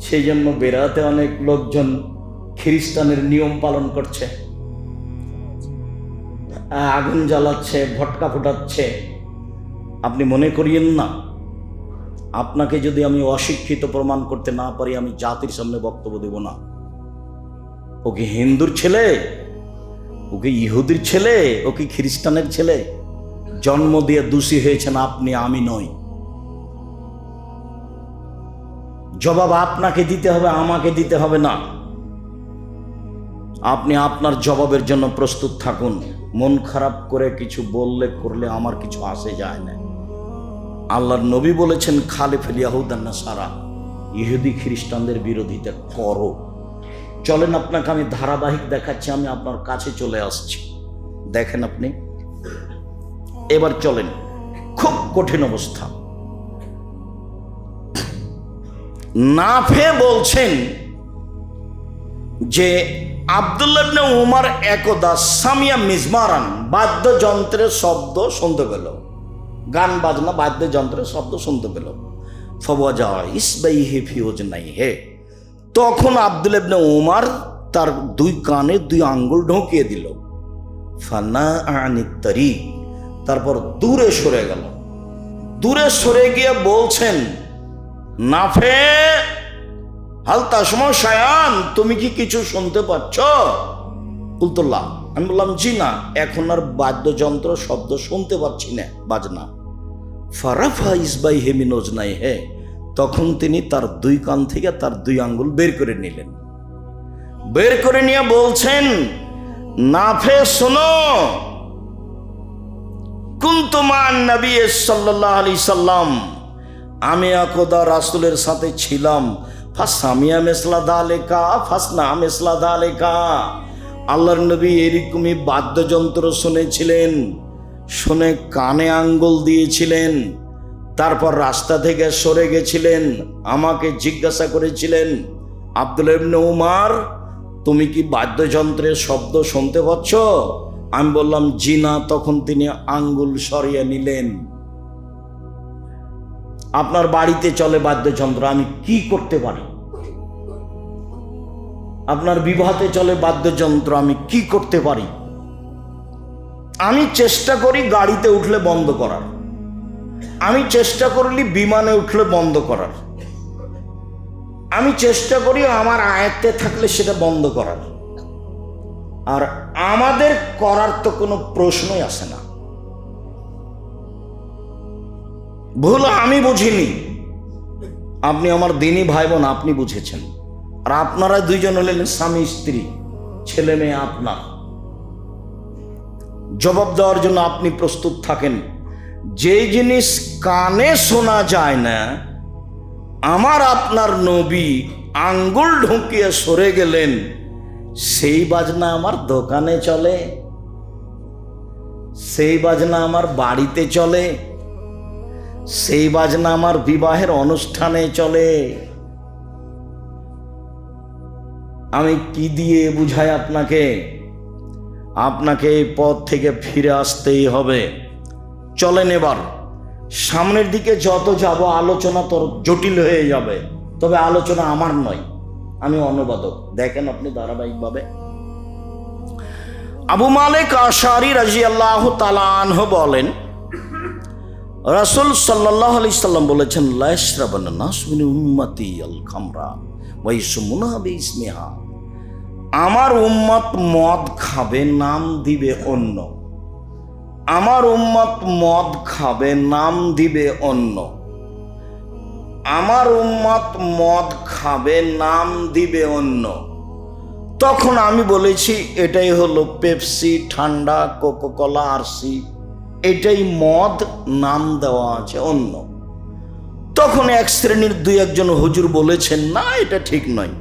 সেই জন্য বেড়াতে অনেক লোকজন খ্রিস্টানের নিয়ম পালন করছে, আগুন জ্বালাচ্ছে, ভটকা ফোটাচ্ছে। আপনি মনে করিয়েন না, আপনাকে যদি আমি অশিক্ষিত প্রমাণ করতে না পারি, আমি জাতির সামনে বক্তব্য দেব না। ও কি হিন্দুর ছেলে, ও কি ইহুদির ছেলে, ও কি খ্রিস্টানের ছেলে? জন্ম দিয়ে দোষী হয়েছেন আপনি, আমি নই। জবাব আপনাকে দিতে হবে, আমাকে দিতে হবে না। আপনি আপনার জবাবের জন্য প্রস্তুত থাকুন। মন খারাপ করে কিছু বললে করলে আমার কিছু আসে যায় না। আল্লাহর নবী বলেছেন, খালিফুল ইয়াহুদান নাসারা, ইহুদি খ্রিস্টানদের বিরোধিতা করো। চলেন, আপনাকে আমি ধারাবাহিক দেখাচ্ছি, আমি আপনার কাছে চলে আসছি। দেখেন আপনি, এবার চলেন। খুব কঠিন অবস্থা। নাফে বলছেন যে আব্দুল্লাহ ইবনে উমর একদা সামিয়া মিজমারান, বাদ্যযন্ত্রের শব্দ শুনতে পেল, গান বাজনা বাদ্যযন্ত্রের শব্দ শুনতে পেল। ফওয়াজা ইসবাইহি ফি উজনাইহি, তখন আব্দুল্লাহ ইবনে উমর তার দুই কানে দুই আঙ্গুল ঢুকিয়ে দিল। ফানা আনিত তারিক, তারপর দূরে সরে গেল। দূরে সরে গিয়ে বলছেন, নাফে হাল তাসমা শায়ান, তুমি কি কিছু শুনতে পাচ্ছ? কুলতুল্লাহ, আমি বললাম জি না, এখন আর বাদ্যযন্ত্র শব্দ শুনতে পাচ্ছি না, বাজনা। ফারাফা ইসবাইহি মিন উজনাইহি, তখন তিনি তার দুই কান থেকে তার দুই আঙ্গুল বের করে নিলেন। বের করে নিয়ে বলছেন, নাফে শোনো, কুনতু মান নবী সাল্লাল্লাহু আলাইহি সাল্লাম, আমি একদা রাসূলের সাথে ছিলাম। ফাসামিয়া মিসলা যালিকা ফাসনা মিসলা যালিকা, আল্লাহর নবী এরকমই বাদ্যযন্ত্র শুনেছিলেন, শুনে কানে আঙ্গুল দিয়েছিলেন, তারপর রাস্তা থেকে সরে গেছিলেন। আমাকে জিজ্ঞাসা করেছিলেন, আব্দুল্লাহ ইবনে উমর, তুমি কি বাদ্যযন্ত্রের শব্দ শুনতে পাচ্ছ? আমি বললাম জি না, তখন তিনি আঙ্গুল সরিয়ে নিলেন। আপনার বাড়িতে চলে বাদ্যযন্ত্র, আমি কি করতে পারি? আপনার বিবাহতে চলে বাদ্যযন্ত্র, আমি কি করতে পারি? আমি চেষ্টা করি গাড়িতে উঠলে বন্ধ করার, আমি চেষ্টা করলি বিমানে উঠলে বন্ধ করার, আমি চেষ্টা করি আমার আয়ত্তে থাকলে সেটা বন্ধ করার। আর আমাদের করার তো কোনো প্রশ্নই আসে না। ভুল আমি বুঝিনি, আপনি আমার দিনী ভাই বোন, আপনি বুঝেছেন। আর আপনারা দুইজন হলেন স্বামী স্ত্রী, ছেলে মেয়ে আপনার। জবাব দেওয়ার জন্য আপনি প্রস্তুত থাকেন। যে জিনিস কানে শোনা যায় না, আমার আপনার নবী আঙ্গুল ঢুকিয়ে সরে গেলেন, সেই বাজনা আমার দোকানে চলে, সেই বাজনা আমার বাড়িতে চলে, সেই বাজনা আমার বিবাহের অনুষ্ঠানে চলে। আমি কি দিয়ে বুঝাই আপনাকে? আপনাকে এই পথ থেকে ফিরে আসতেই হবে। চলেন এবার সামনের দিকে যত যাব আলোচনা তোর জটিল হয়ে যাবে, তবে আলোচনা আমার নয়, আমি অনুবাদক। দেখেন আপনি ধারাবাহিকভাবে। আবু মালিক আশআরী রাদিয়াল্লাহু তাআলা আনহু বলেন, রাসূল সাল্লাল্লাহু আলাইহি সাল্লাম বলেছেন, লা ইয়াশরাবান্না নাসু মিন উম্মতি আল খামরা ওয়া ইয়াসমুনা বিইসমিহা, আমার উম্মত মদ খাবে, নাম দিবে অন্য। আমার উম্মত মদ খাবে, নাম দিবে অন্য। আমার উম্মত মদ খাবে, নাম দিবে অন্য। তখন আমি বলেছি, এটাই হলো পেপসি, ঠান্ডা, কোকাকোলা, আরসি, এটাই মদ, নাম দেওয়া আছে অন্য। তখন এক শ্রেণীর দুই একজন হুজুর বলেছেন, না এটা ঠিক নয়।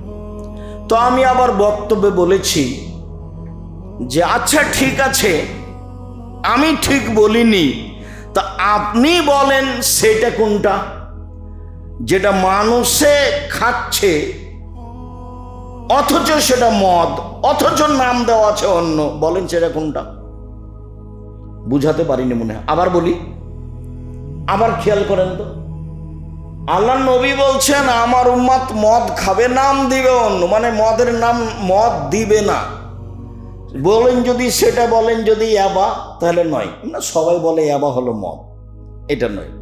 তো আমি আবার বক্তব্যে বলেছি যে আচ্ছা ঠিক আছে, আমি ঠিক বলিনি, তা আপনি বলেন সেটা কোনটা, যেটা মানুষে খাচ্ছে অথচ সেটা মদ, অথচ নাম দেওয়া আছে অন্য, বলেন সেটা কোনটা? বুঝাতে পারিনি মনে হয়, আবার বলি, আবার খেয়াল করেন তো। আল্লাহ নবী বলছেন আমার উম্মত মদ খাবে, নাম দিবে অন্য, মানে মদের নাম মদ দিবে না। বলেন যদি সেটা বলেন যদি ইয়াবা, তাহলে নয় না, সবাই বলে ইয়াবা হলো মদ, এটা নয়।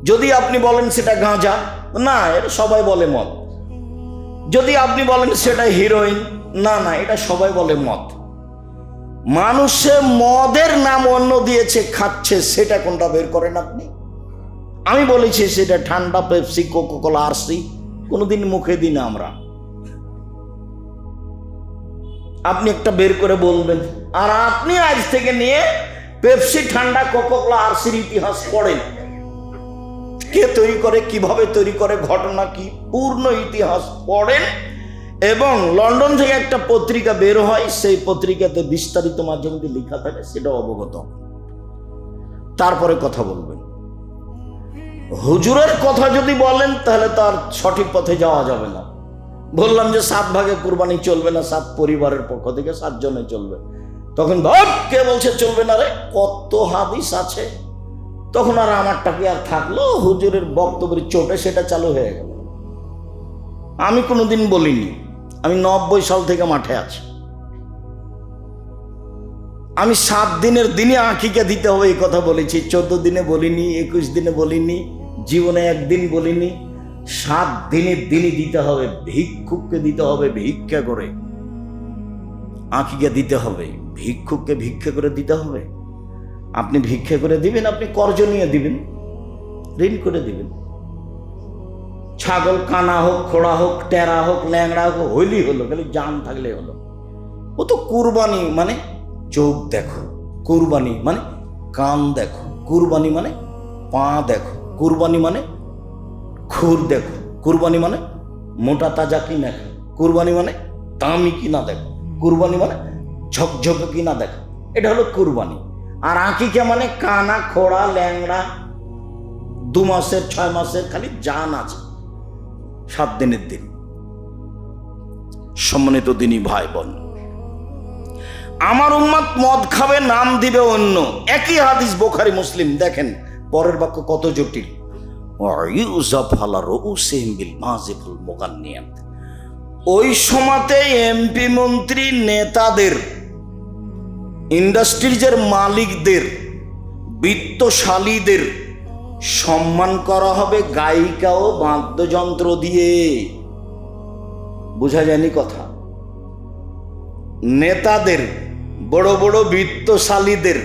যদি আপনি বলেন সেটা গাঁজা, না এটা সবাই বলে মদ। যদি আপনি বলেন সেটা হিরোইন, না না এটা সবাই বলে মদ। মানুষে মদের নাম অন্য দিয়েছে, খাচ্ছে, সেটা কোনটা বের করেন আপনি? আমি বলেছি সেটা ঠান্ডা, পেপসি, কোকাকোলা, আরসি, কোনোদিন মুখে দিই না আমরা। আপনি একটা বের করে বলবেন, আর আপনি আজ থেকে নিয়ে পেপসি, ঠান্ডা, কোকাকোলা, আরসির ইতিহাস পড়েন, কে তৈরি করে, কিভাবে তৈরি করে, ঘটনা কি, পূর্ণ ইতিহাস পড়েন। এবং লন্ডন থেকে একটা পত্রিকা বের হয়, সেই পত্রিকাতে বিস্তারিত মাধ্যমে লেখা থাকে, সেটা অবগত, তারপরে কথা বলবেন। হুজুরের কথা যদি বলেন তাহলে তার সঠিক পথে যাওয়া যাবে না। বললাম যে 7 ভাগে কুরবানি চলবে না, 7 পরিবারের পক্ষ থেকে 7 জনে চলবে। তখন ভাব কে বলছে চলবে না রে, কত হাদিস আছে। তখন আর আমারটা কি আর থাকলো, হুজুরের বক্তব্যের চোটে সেটা চালু হয়ে গেল। আমি কোনোদিন বলিনি, আমি 90 সাল থেকে মাঠে আছি। আমি 7 দিনের দিনে আঁকিকে দিতে হবে এই কথা বলেছি, 14 দিনে বলিনি, 21 দিনে বলিনি, জীবনে একদিন বলিনি। 7 দিনের দিনই দিতে হবে, ভিক্ষুককে দিতে হবে, ভিক্ষা করে আঁকিকে দিতে হবে, ভিক্ষুককে ভিক্ষা করে দিতে হবে। আপনি ভিক্ষা করে দিবেন, আপনি কর্জ নিয়ে দিবেন, ঋণ করে দিবেন। ছাগল কানা হোক, খোড়া হোক, টেরা হোক, ল্যাংড়া হোক, হইলেই হলো, খালি জান থাকলে হলো। ও তো কুরবানি মানে চোখ দেখো, কুরবানি মানে কান দেখো, কুরবানি মানে পা দেখো, কুরবানি মানে খুর দেখো, কুরবানি মানে মোটা তাজা কিনা দেখো, কুরবানি মানে দামি কিনা দেখো, কুরবানি মানে ঝকঝকে কিনা দেখো, এটা হলো কুরবানি। আর আকিকা মানে কানা, খোড়া, ল্যাংড়া, 2 মাসের 6 মাসের, খালি জান আছে, 7 দিনের দিন। সম্মানিত দিনী ভাই বোন, আমার উম্মত মদ খাবে, নাম দিবে অন্য। একই হাদিস, বুখারী মুসলিম। দেখেন পরের বাক্য কত জটিল। ওই সময়তে এমপি, মন্ত্রী, নেতাদের, ইন্ডাস্ট্রিজের মালিকদের, বিত্তশালীদের সম্মান করা হবে গায়িকা ও বাদ্যযন্ত্র দিয়ে। বোঝা যায়নি কথা? নেতাদের, বড় বড় বিত্তশালীদের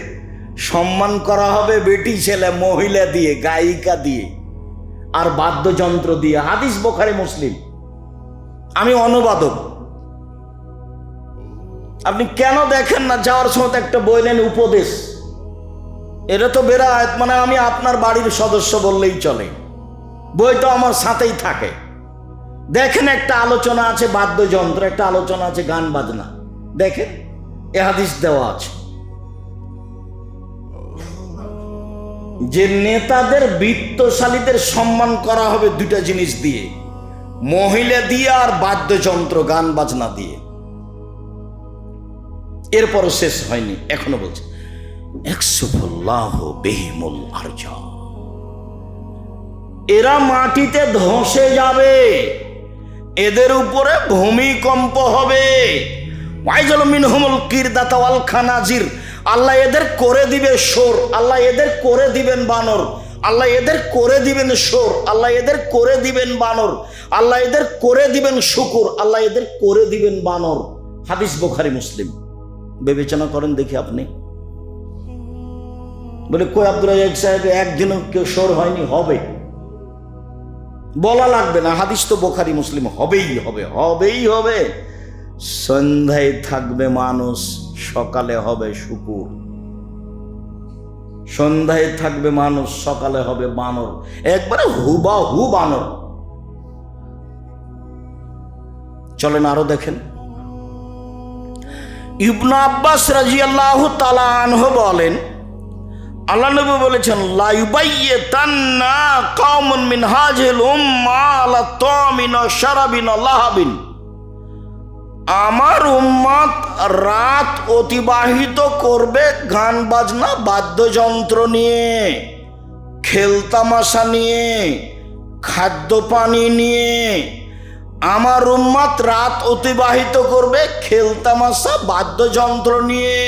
সম্মান করা হবে বেটি ছেলে, মহিলা দিয়ে, গায়িকা দিয়ে, আর বাদ্যযন্ত্র দিয়ে। হাদিস বুখারী মুসলিম। আমি অনুবাদক। আপনি কেন দেখেন না যাওয়ার সময় একটা বই নেন, উপদেশ। এটা তো বেরাত, মানে আমি আপনার বাড়ির সদস্য বললেই চলে, বই তো আমার সাথেই থাকে। দেখেন একটা আলোচনা আছে বাদ্যযন্ত্র, একটা আলোচনা আছে গান বাজনা, দেখেন এ হাদিস দেওয়া আছে যে নেতাদের, বিত্তশালীদের সম্মান করা হবে 2টা জিনিস দিয়ে, মহিলা দিয়ে আর বাদ্যযন্ত্র, গান বাজনা দিয়ে। এরপরও শেষ হয়নি, এখনো বলছে এরা মাটিতে ধসে যাবে, এদের উপরে ভূমিকম্প হবে। আল্লাহ এদের করে দিবে সোর, আল্লাহ এদের করে দিবেন বানর, আল্লাহ এদের করে দিবেন সোর, আল্লাহ এদের করে দিবেন বানর, আল্লাহ এদের করে দিবেন শুকুর, আল্লাহ এদের করে দিবেন বানর। হাদিস বুখারী মুসলিম। বিবেচনা করেন দেখি আপনি। বলে কই আব্দুর রাজ্জাক সাহেব, একদিনও কেউ সোর হয়নি? হবে, বলা লাগবে না, হাদিস তো বুখারী মুসলিম। হবেই হবে, হবেই হবে। সন্ধ্যায় থাকবে মানুষ, সকালে হবে শুকুর। সন্ধ্যায় থাকবে মানুষ, সকালে হবে বানর, একবারে হুবাহু বানর। চলেন আরো দেখেন। ইবনে আব্বাস রাদিয়াল্লাহু তাআলা আনহু বলেন, আল্লাহ নবী বলেছেন, লা ইউবাইয়াতান্না কওমুন মিন হাযিল উম্মাহ আলা তামিন ওয়া শারাবিন ওয়া লাহাবিন। আমার উম্মত রাত অতিবাহিত করবে গান বাজনা, বাদ্যযন্ত্র নিয়ে, খেলতামাশা নিয়ে, খাদ্য পানি নিয়ে। আমার উম্মত রাত অতিবাহিত করবে খেলতামাশা, বাদ্যযন্ত্র নিয়ে,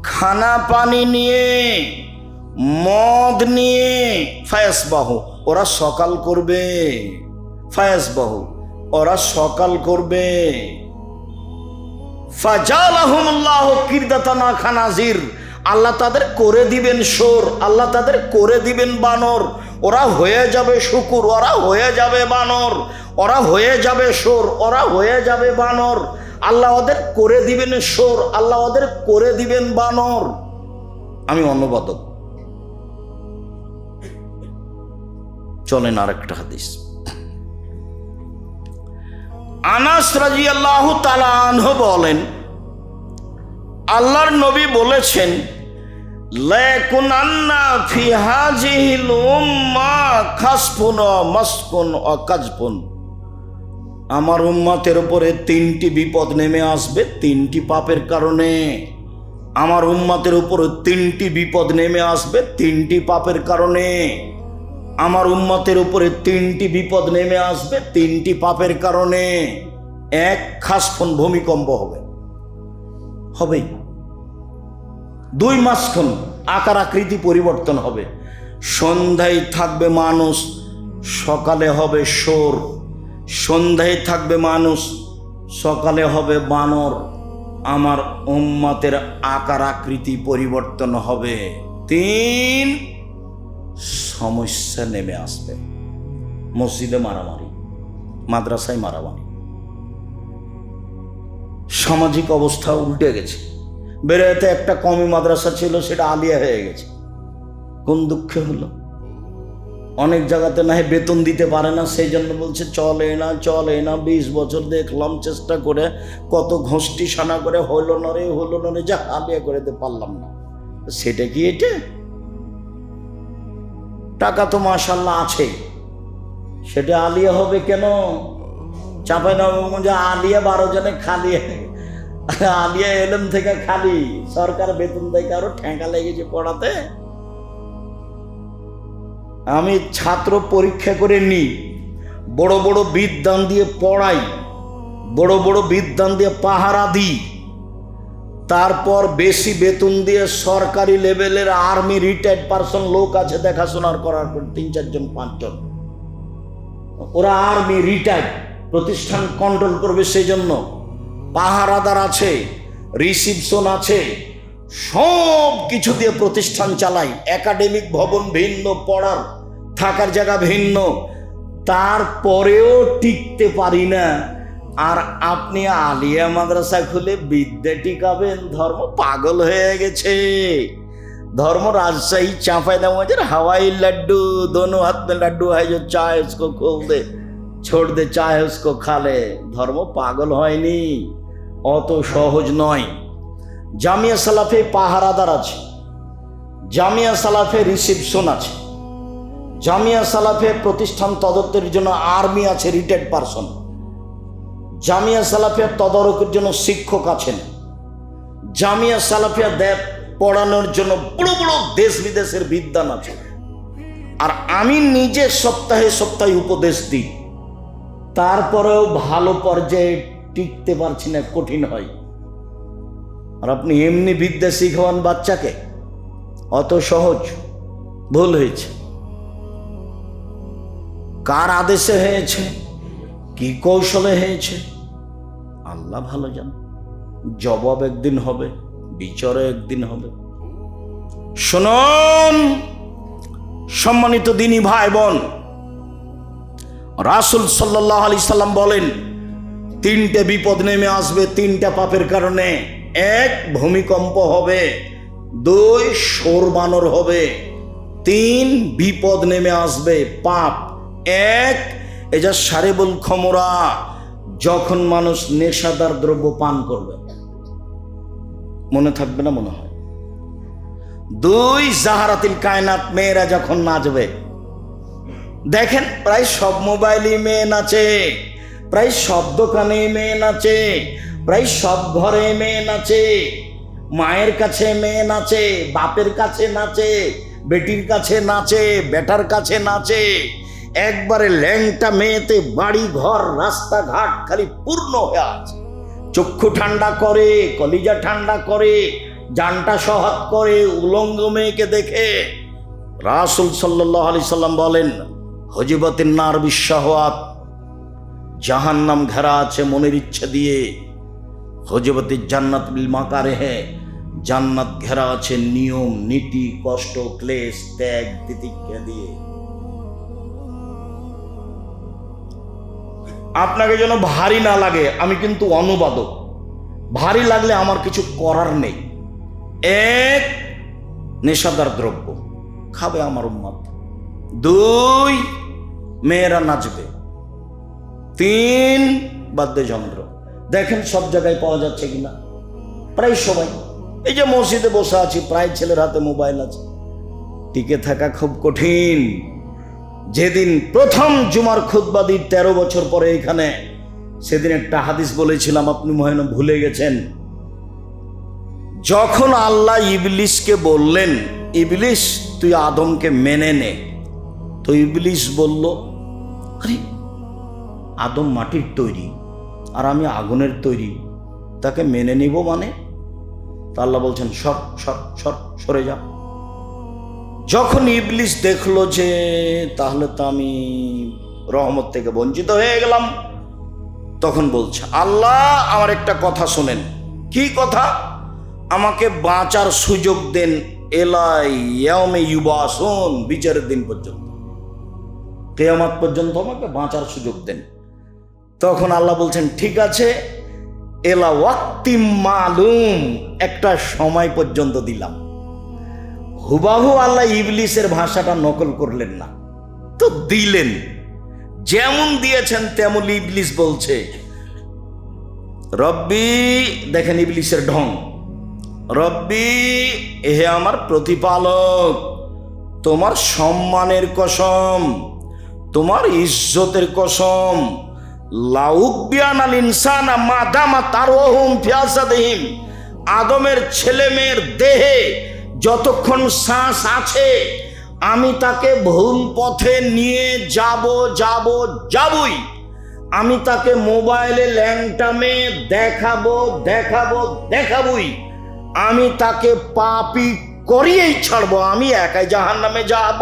খানা পানি নিয়ে। মদ নিয়ে ফায়াসবাহু, ওরা সকাল করবে। ফায়াসবাহু, ওরা সকাল করবে। ফাজালাহুমুল্লাহু কিরদাতানা খানাজির, আল্লাহ তাদের করে দিবেন সোর, আল্লাহ তাদের করে দিবেন বানর। ওরা হয়ে যাবে শুকুর, ওরা হয়ে যাবে বানর, ওরা হয়ে যাবে সোর, ওরা হয়ে যাবে বানর। আল্লাহ ওদের করে দিবেন সোর, আল্লাহ ওদের করে দিবেন বানর। আমি অনুবাদক, চলেন আরেকটা হাদিস। আনাস রাদিয়াল্লাহু তাআলা আনহু বলেন, আল্লাহর নবী বলেছেন, লাকুনান্না ফি হাযিহিল উম্মাহ খাসফুন ওয়া মাসকুন ওয়া কাজফুন, আমার উম্মতের উপরে তিনটি বিপদ নেমে আসবে তিনটি পাপের কারণে। আমার উম্মতের উপরে তিনটি বিপদ নেমে আসবে তিনটি পাপের কারণে। আমার উম্মতের উপরে তিনটি বিপদ নেমে আসবে তিনটি পাপের কারণে। এক, খাসফুন, ভূমিকম্প হবে, হবেই। দুই, মাসকুন, আকার আকৃতি পরিবর্তন হবে। সন্ধ্যায় থাকবে মানুষ, সকালে হবে সোর। সন্ধ্যায় থাকবে মানুষ, সকালে হবে বানর। আমার উম্মতের আকার আকৃতি পরিবর্তন হবে। তিন, সমস্যা নেমে আসবে। মসজিদে মারামারি, মাদ্রাসায় মারামারি, সামাজিক অবস্থা উল্টে গেছে। বেরোতে একটা কমি মাদ্রাসা ছিল, সেটা আলিয়া হয়ে গেছে। কোন দুঃখে হলো? অনেক জায়গাতে না হয় বেতন দিতে পারে না, সেই জন্য বলছে চলে না, চলে না। 20 বছর দেখলাম চেষ্টা করে, কত ঘষ্টি সানা করে, হলো না রে, হলো না রে, যা আলিয়া করে দিতে পারলাম না। সেটা কি এটা? টাকা তো মাশাআল্লাহ আছে, সেটা আলিয়া হবে কেন? চাঁপাইনবাবগঞ্জে আলিয়া 12 জনে খালি, আলিয়া এলেম থেকে খালি, সরকার বেতন দেয়, কারো ঠেকা লেগেছে পড়াতে। আমি ছাত্র পরীক্ষা করে নিই, বড় বড় বিদ্যান দিয়ে পড়াই, বড় বড় বিদ্যান দিয়ে পাহারা দিই, তারপর বেশি বেতন দিয়ে সরকারি লেভেলের আর্মি রিটায়ার্ড পারসন লোক আছে দেখাশোনার করার পর, 3-4 জন 5 জন, ওরা আর্মি রিটায়ার্ড, প্রতিষ্ঠান কন্ট্রোল করবে, সেই জন্য পাহারাদার আছে, রিসিপশন আছে, সব কিছু দিয়ে প্রতিষ্ঠান চালাই। একাডেমিক ভবন ভিন্ন, পড়ার থাকার জায়গা ভিন্ন, তারপরেও টিকতে পারি না। আর আপনি আলিয়া মাদ্রাসা খুলে বিদ্যা টিকাবেন? ধর্ম পাগল হয়ে গেছে। धर्म राजशाही चांपाईनबाबगंज हवाई लड्डू, दोनों हाथ में लड्डू है, जो चाहे उसको खोल दे, छोड़ दे, चाहे उसको खा ले। धर्म पागल হয়নি, অত সহজ নয়। জামিয়া সালাফে পাহারাদার আছে, জামিয়া সালাফে রিসেপশন আছে, জামিয়া সালাফে প্রতিষ্ঠান তদন্তের জন্য আর্মি আছে, রিটায়ার্ড পারসন, জামিয়া সালাফিয়া তদারকের জন্য শিক্ষক আছেন, জামিয়া সালাফিয়া পড়ানোর জন্য বড় বড় দেশ বিদেশের বিদ্বান আছে। আর আমি নিজে সপ্তাহে সপ্তাহে উপদেশ দিই, তারপরেও ভালো পর্যায়ে টিকতে পারছি না, কঠিন হয়। আর আপনি এমনি বিদ্যা শিখান বাচ্চাকে, অত সহজ? ভুল হয়েছে। কার আদেশে হয়েছে, কি কৌশলে হয়েছে, আল্লাহ ভালো জানে। জবাব একদিন হবে, বিচারও একদিন হবে। শুনুন সম্মানিত দিনী ভাই বোন, রাসূল সাল্লাল্লাহু আলাইহি সাল্লাম বলেন, তিনটে বিপদ নেমে আসবে তিনটা পাপের কারণে। এক, ভূমিকম্প হবে। দুই, শোর বানর হবে। তিন, বিপদ নেমে আসবে, পাপ। এক, এই যে শারিবুল খমরা, যখন মানুষ নেশাদার দ্রব্য পান করবে, মনে থাকবে না মনে হয়। দুই, জাহারাতিল কায়নাত, মেয়েরা যখন নাচবে। দেখেন প্রায় সব মোবাইলই মেয়ে নাচে, প্রায় সব দোকানে মেয়ে নাচে, প্রায় সব ঘরে মেয়ে নাচে। মায়ের কাছে মেয়ে নাচে, বাপের কাছে নাচে, বেটির কাছে নাচে, বেটার কাছে নাচে। একবারে ল্যাংটা মেয়েতে বাড়ি ঘর রাস্তাঘাট খালি পূর্ণ হয়ে আছে। চক্ষু ঠান্ডা করে, কলিজা ঠান্ডা করে, জানটা সহাত করে উলঙ্গ মেয়েকে দেখে। রাসূল সাল্লাল্লাহু আলাইহি সাল্লাম বলেন, হুজিবাতিন নার বিশাহওয়াত, জাহান্নাম ঘেরা আছে মনের ইচ্ছা দিয়ে। হুজিবাতিজ জান্নাত বিল মাকারিহে, জান্নাত ঘেরা আছে নিয়ম নীতি, কষ্ট, ক্লেশ, ত্যাগ, তিতিক্ষা দিয়ে। আপনাকে যেন ভারী না লাগে, আমি কিন্তু অনুবাদক, ভারী লাগলে আমার কিছু করার নেই। এক, নেশাদার দ্রব্য খাবে আমার উম্মত। দুই, মেয়েরা নাচবে। তিন, বাদ্যযন্ত্র। দেখেন সব জায়গায় পাওয়া যাচ্ছে কিনা, প্রায় সবাই। এই যে মসজিদে বসে আছি, প্রায় ছেলের হাতে মোবাইল আছে। টিকে থাকা খুব কঠিন। যেদিন প্রথম জুমার খুতবা দিই 13 বছর পরে এখানে, সেদিন একটা হাদিস বলেছিলাম, আপনি মনে হয় ভুলে গেছেন। যখন আল্লাহ ইবলিসকে বললেন, ইবলিস তুই আদমকে মেনে নে, তো ইবলিস বলল, আরে আদম মাটির তৈরি আর আমি আগুনের তৈরি, তাকে মেনে নিব মানে? তা আল্লাহ বলছেন সর সর সর, সরে যা। যখন ইবলিস দেখলো যে তাহলে তো আমি রহমত থেকে বঞ্চিত হয়ে গেলাম, তখন বলছে, আল্লাহ আমার একটা কথা শোনেন। কি কথা? আমাকে বাঁচার সুযোগ দেন, এলাই ইয়াউমে ইউবাসুন, বিচারের দিন পর্যন্ত, কিয়ামত পর্যন্ত আমাকে বাঁচার সুযোগ দেন। তখন আল্লাহ বলছেন ঠিক আছে, এলা ওয়াক্তিম মালুম, একটা সময় পর্যন্ত দিলাম। হুবাহু আল্লাহ ইবলিসের ভাষাটা নকল করলেন না, তো দিলেন। যেমন দিয়েছেন তেমন ইবলিস বলছে, রব্বি, দেখেন ইবলিসের ঢং, রব্বি, হে আমার প্রতিপালক, তোমার সম্মানের কসম, তোমার ইজ্জতের কসম, লাউকবিয়ানাল ইনসানা মাদামা তারওহুম ফিয়াসাদিহিম, আদমের ছেলে মেয়ের দেহে যতক্ষণ শ্বাস আছে আমি তাকে ভুল পথে নিয়ে যাবই। আমি তাকে মোবাইলে ল্যাংটামে দেখাবই। আমি তাকে পাপী করিয়েই ছাড়বো। আমি একাই জাহান্নামে যাব,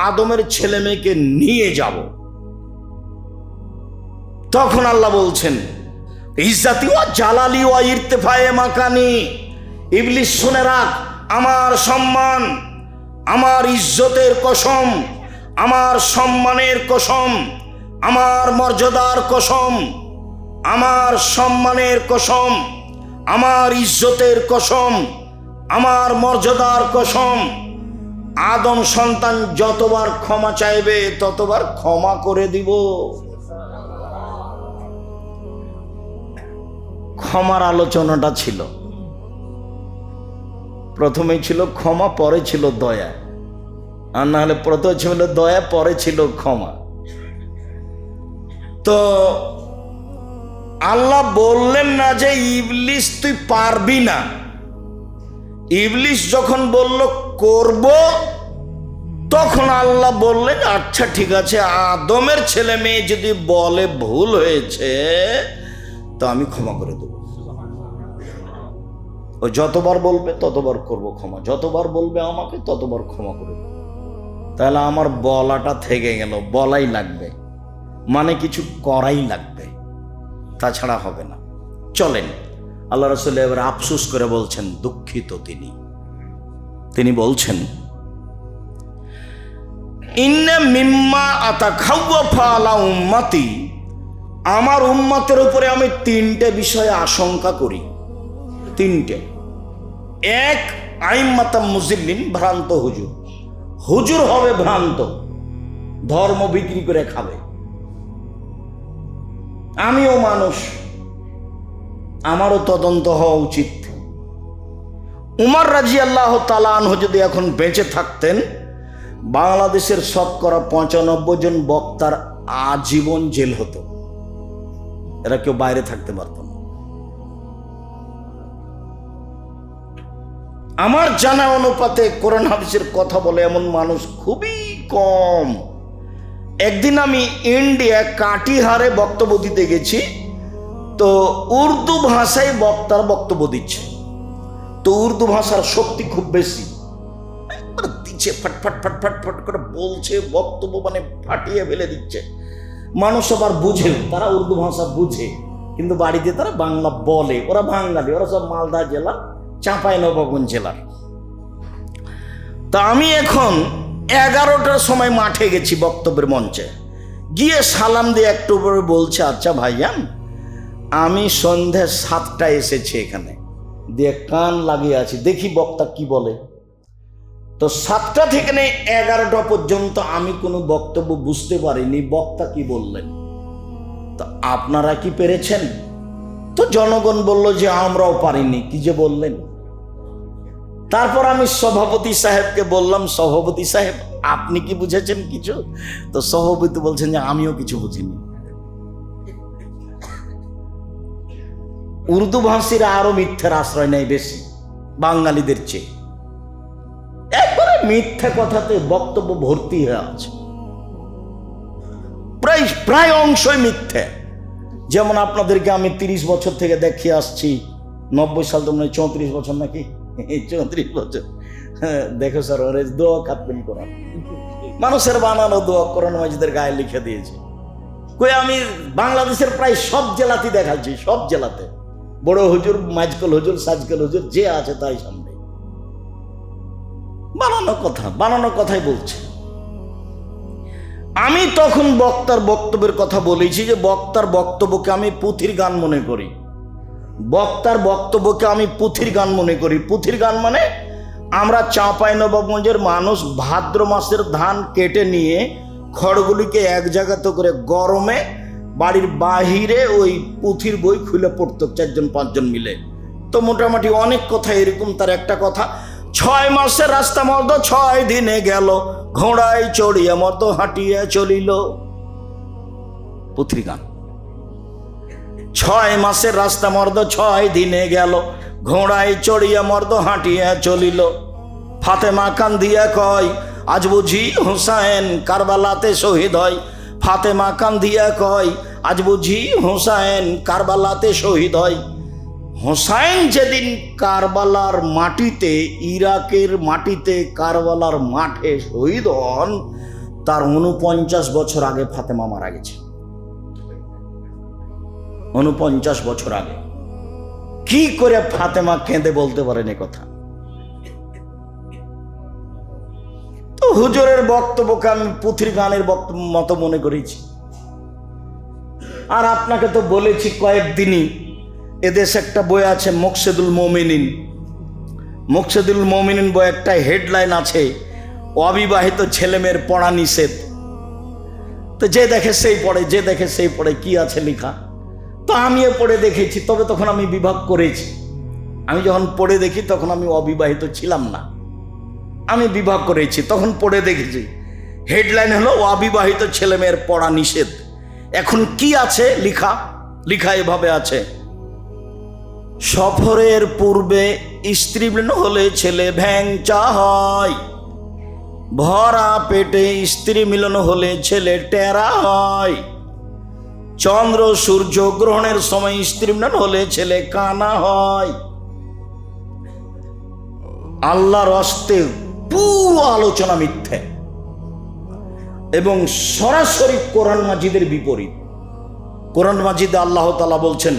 আদমের ছেলে মেয়েকে নিয়ে যাব। তখন আল্লাহ বলছেন, ইজ্জাতি ওয়া জালালি ওয়া ইরতিফায়ে মাকানি, ইবলিস শুনে রাখ, আমার সম্মান, আমার ইজ্জতের কসম, আমার সম্মানের কসম, আমার মর্যাদার কসম, আমার সম্মানের কসম, আমার ইজ্জতের কসম, আমার মর্যাদার কসম, আদম সন্তান যতবার ক্ষমা চাইবে ততবার ক্ষমা করে দিব। ক্ষমার আলোচনাটা ছিল, প্রথমেই ছিল ক্ষমা, পরে ছিল দয়া, আর না হলে প্রথমে ছিল দয়া, পরে ছিল ক্ষমা। তো আল্লাহ বললেন না যে ইবলিস তুই পারবি না। ইবলিস যখন বলল করব, তখন আল্লাহ বললেন আচ্ছা ঠিক আছে, আদমের ছেলে মেয়ে যদি বলে ভুল হয়েছে তো আমি ক্ষমা করে দেব। ও যতবার বলবে ততবার করব ক্ষমা, যতবার বলবে আমাকে ততবার ক্ষমা করে দেব। তাহলে আমার বলাটা থেকে গেল, বলাই লাগবে, মানে কিছু করাই লাগবে, তাছাড়া হবে না। চলেন, আল্লাহ রাসূল এবার আফসোস করে বলছেন, দুঃখিত তিনি বলছেন, ইন্না মিম্মা আতাখাওয়াফা আলা উম্মতি, আমার উম্মতের উপরে আমি 3টে বিষয়ে আশঙ্কা করি। 3টে। এক, আইম্মাতাম মুজিল্লিন, ভ্রান্ত হুজুর হবে ভ্রান্ত, ধর্ম বিক্রি করে খাবে। আমিও মানুষ, আমারও তদন্ত হওয়া উচিত। উমর রাদিয়াল্লাহু তাআলা আনহু যদি এখন বেঁচে থাকতেন, বাংলাদেশের শতকরা 95 জন বক্তার আজীবন জেল হতো, এরা কেউ বাইরে থাকতে পারত না। আমার জানা অনুপাতে কোরআন হাদিসের কথা বলে এমন মানুষ খুবই কম। একদিন আমি ইন্ডিয়া কাটিহারে বক্তব্য দিতে গেছি, তো উর্দু ভাষায় বক্তার বক্তব্য দিচ্ছে। তো উর্দু ভাষার শক্তি খুব বেশি, দিচ্ছে, ফটফট ফটফট ফট করে বলছে, বক্তব্য মানে ফাটিয়ে ফেলে দিচ্ছে। মানুষ আবার বুঝে, তারা উর্দু ভাষা বুঝে, কিন্তু বাড়িতে তারা বাংলা বলে। ওরা বাঙালি, ওরা সব মালদা জেলা, চাঁপাইনবাবগঞ্জ জেলার। তা আমি এখন 11টার সময় মাঠে গেছি বক্তব্যের মঞ্চে, গিয়ে সালাম দিয়ে একটু পরে বলছে, আচ্ছা ভাইজান, আমি সন্ধ্যে 7টায় এসেছি এখানে, দিয়ে কান লাগিয়ে আছি, দেখি বক্তা কি বলে। তো 7টা থেকে 11টা পর্যন্ত আমি কোনো বক্তব্য বুঝতে পারিনি বক্তা কি বললেন। তো আপনারা কি পেরেছেন? তো জনগণ বলল যে আমরাও পারিনি, কি যে বললেন। তারপর আমি সভাপতি সাহেবকে বললাম, সভাপতি সাহেব আপনি কি বুঝেছেন কিছু? তো সভাপতি বলছেন যে আমিও কিছু বুঝিনি। উর্দু ভাষীরা আরো মিথ্যার আশ্রয় নেয় বেশি বাঙালিদের চেয়ে। একবারে মিথ্যা কথাতে বক্তব্য ভর্তি হয়ে আছে, প্রায় অংশই মিথ্যে। যেমন আপনাদেরকে আমি 30 বছর থেকে দেখিয়ে আসছি, 90 সাল তো 34 বছর নাকি, 34 বছর। দেখো স্যার, ওরে দোয়া কাটবেন কোরআন, মানুষের বানানো দোয়া কোরআন মাজিদের গায়ে লিখে দিয়েছে। কই আমি বাংলাদেশের প্রায় সব জেলাতে দেখাচ্ছি, সব জেলাতে বড় হুজুর, মাঝকল হুজুর, সাজকল হুজুর, যে আছে তাই সামনে বানানো কথা, বানানো কথাই বলছে। আমি তখন বক্তার বক্তব্যের কথা বলেছি যে বক্তার বক্তব্যকে আমি পুঁথির গান মনে করি। বক্তার বক্তব্যকে আমি পুঁথির গান মনে করি। পুঁথির গান মানে আমরা চাঁপাইনবাবগঞ্জের মানুষ ভাদ্র মাসের ধান কেটে নিয়ে খড়গুলিকে এক জায়গাতে করে গরমে বাড়ির বাহিরে ওই পুঁথির বই খুলে পড়তো 4-5 মিলে। তো মোটামুটি অনেক কথা এরকম। তার একটা কথা, 6 মাসের রাস্তা মর্দ 6 দিনে গেল, ঘোড়ায় চড়িয়া মতো হাঁটিয়া চলিল। পুঁথির গান। 6 মাসের রাস্তা মর্দ 6 দিনে গেল, ঘোড়ায় চড়িয়া মর্দ হাঁটিয়া চলিল। ফাতেমা কান্দিয়া কয়, আজ বুঝি হুসাইন কারবালাতে শহীদ হয়। ফাতেমা কান্দিয়া কয়, আজ বুঝি হুসাইন কারবালাতে শহীদ হয়। হুসাইন যেদিন কারবালার মাটিতে, ইরাকের মাটিতে কারবালার মাঠে শহীদ হন, তার 49 বছর আগে ফাতেমা মারা গেছে। 49 বছর আগে। কি করে ফাতেমা কেঁদে বলতে পারেন এ কথা? তো হুজুরের বক্তব্যকে আমি পুঁথির গানের বক্তব্য মতো মনে করেছি। আর আপনাকে তো বলেছি কয়েকদিনই, এদেশে একটা বই আছে মুকসেদুল মোমিনিন। মুকসেদুল মোমিনিন বই একটা হেডলাইন আছে, অবিবাহিত ছেলেমেয়ের পড়া নিষেধ। তো যে দেখে সেই পড়ে, যে দেখে সেই পড়ে, কি আছে লেখা। তো আমিও পড়ে দেখেছি, তবে তখন আমি বিভাগ করেছি। আমি যখন পড়ে দেখি তখন আমি অবিবাহিত ছিলাম না, আমি বিভাগ করেছি, তখন পড়ে দেখেছি। হেডলাইন হলো অবিবাহিত ছেলেমেয়ের পড়া নিষেধ। এখন কি আছে লেখা? লেখা এভাবে আছে, সফরের পূর্বে স্ত্রী হলে ছেলে ভ্যাংচা হয়, ভরা পেটে স্ত্রী মিলন হলে ছেলে টেরা হয়, চন্দ্র সূর্য গ্রহণের সময় স্ত্রী মিলন হলে ছেলে কানা হয়। আল্লাহর হস্তে পুরো আলোচনা মিথ্যে এবং সরাসরি কোরআন মাজিদের বিপরীত। কোরআন মাজিদে আল্লাহ তাআলা বলছেন,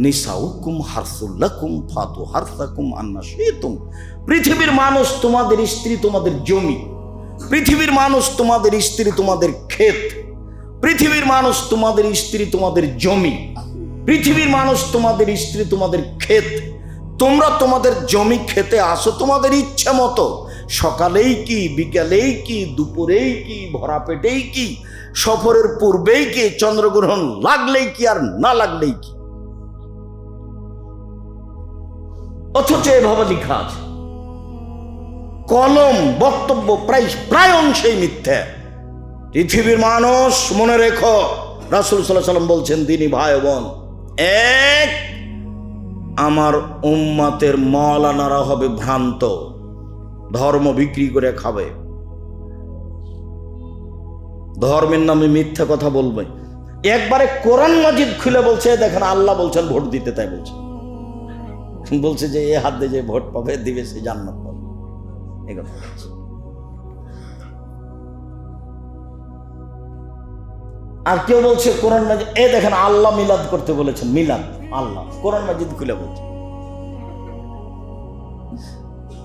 নিসাউকুম হারসুল লাকুম ফাতু হারসাকুম আন্না শিতুম। পৃথিবীর মানুষ তোমাদের স্ত্রী, তোমাদের জমি। পৃথিবীর মানুষ তোমাদের স্ত্রী, তোমাদের ক্ষেত। পৃথিবীর মানুষ তোমাদের স্ত্রী, তোমাদের জমি। পৃথিবীর মানুষ তোমাদের স্ত্রী, তোমাদের ক্ষেত। তোমরা তোমাদের জমি খেতে আসো তোমাদের ইচ্ছা মতো, সকালেই কি, বিকালেই কি, দুপুরেই কি, ভরা পেটেই কি, সফরের পূর্বেই কি, চন্দ্রগ্রহণ লাগলেই কি আর না লাগলেই কি। অথচ এভাবে লেখা আছে। কলম বক্তব্য প্রায় অংশেই মিথ্যা। পৃথিবীর মানুষ মনে রেখো, রাসূল সাল্লাল্লাহু আলাইহি ওয়াসাল্লাম বলছেন, দিনী ভাই বোন, এক, আমার উম্মতের মাওলানারা হবে ভ্রান্ত, ধর্ম বিক্রি করে খাবে, ধর্মের নামে মিথ্যা কথা বলবে। একবারে কোরআন মাজিদ খুলে বলছে, দেখেন আল্লাহ বলছেন ভোট দিতে, তাই বলছে। বলছে যে এ হাত দিয়ে যে ভোট পাবে, দিবে সে জান্নাত পাবে। আর কেউ বলছে কোরআন মাজিদ, এ দেখেন আল্লাহ মিলাদ করতে বলেছেন, মিলাদ আল্লাহ, কোরআন মাজিদ খুলে বলছে।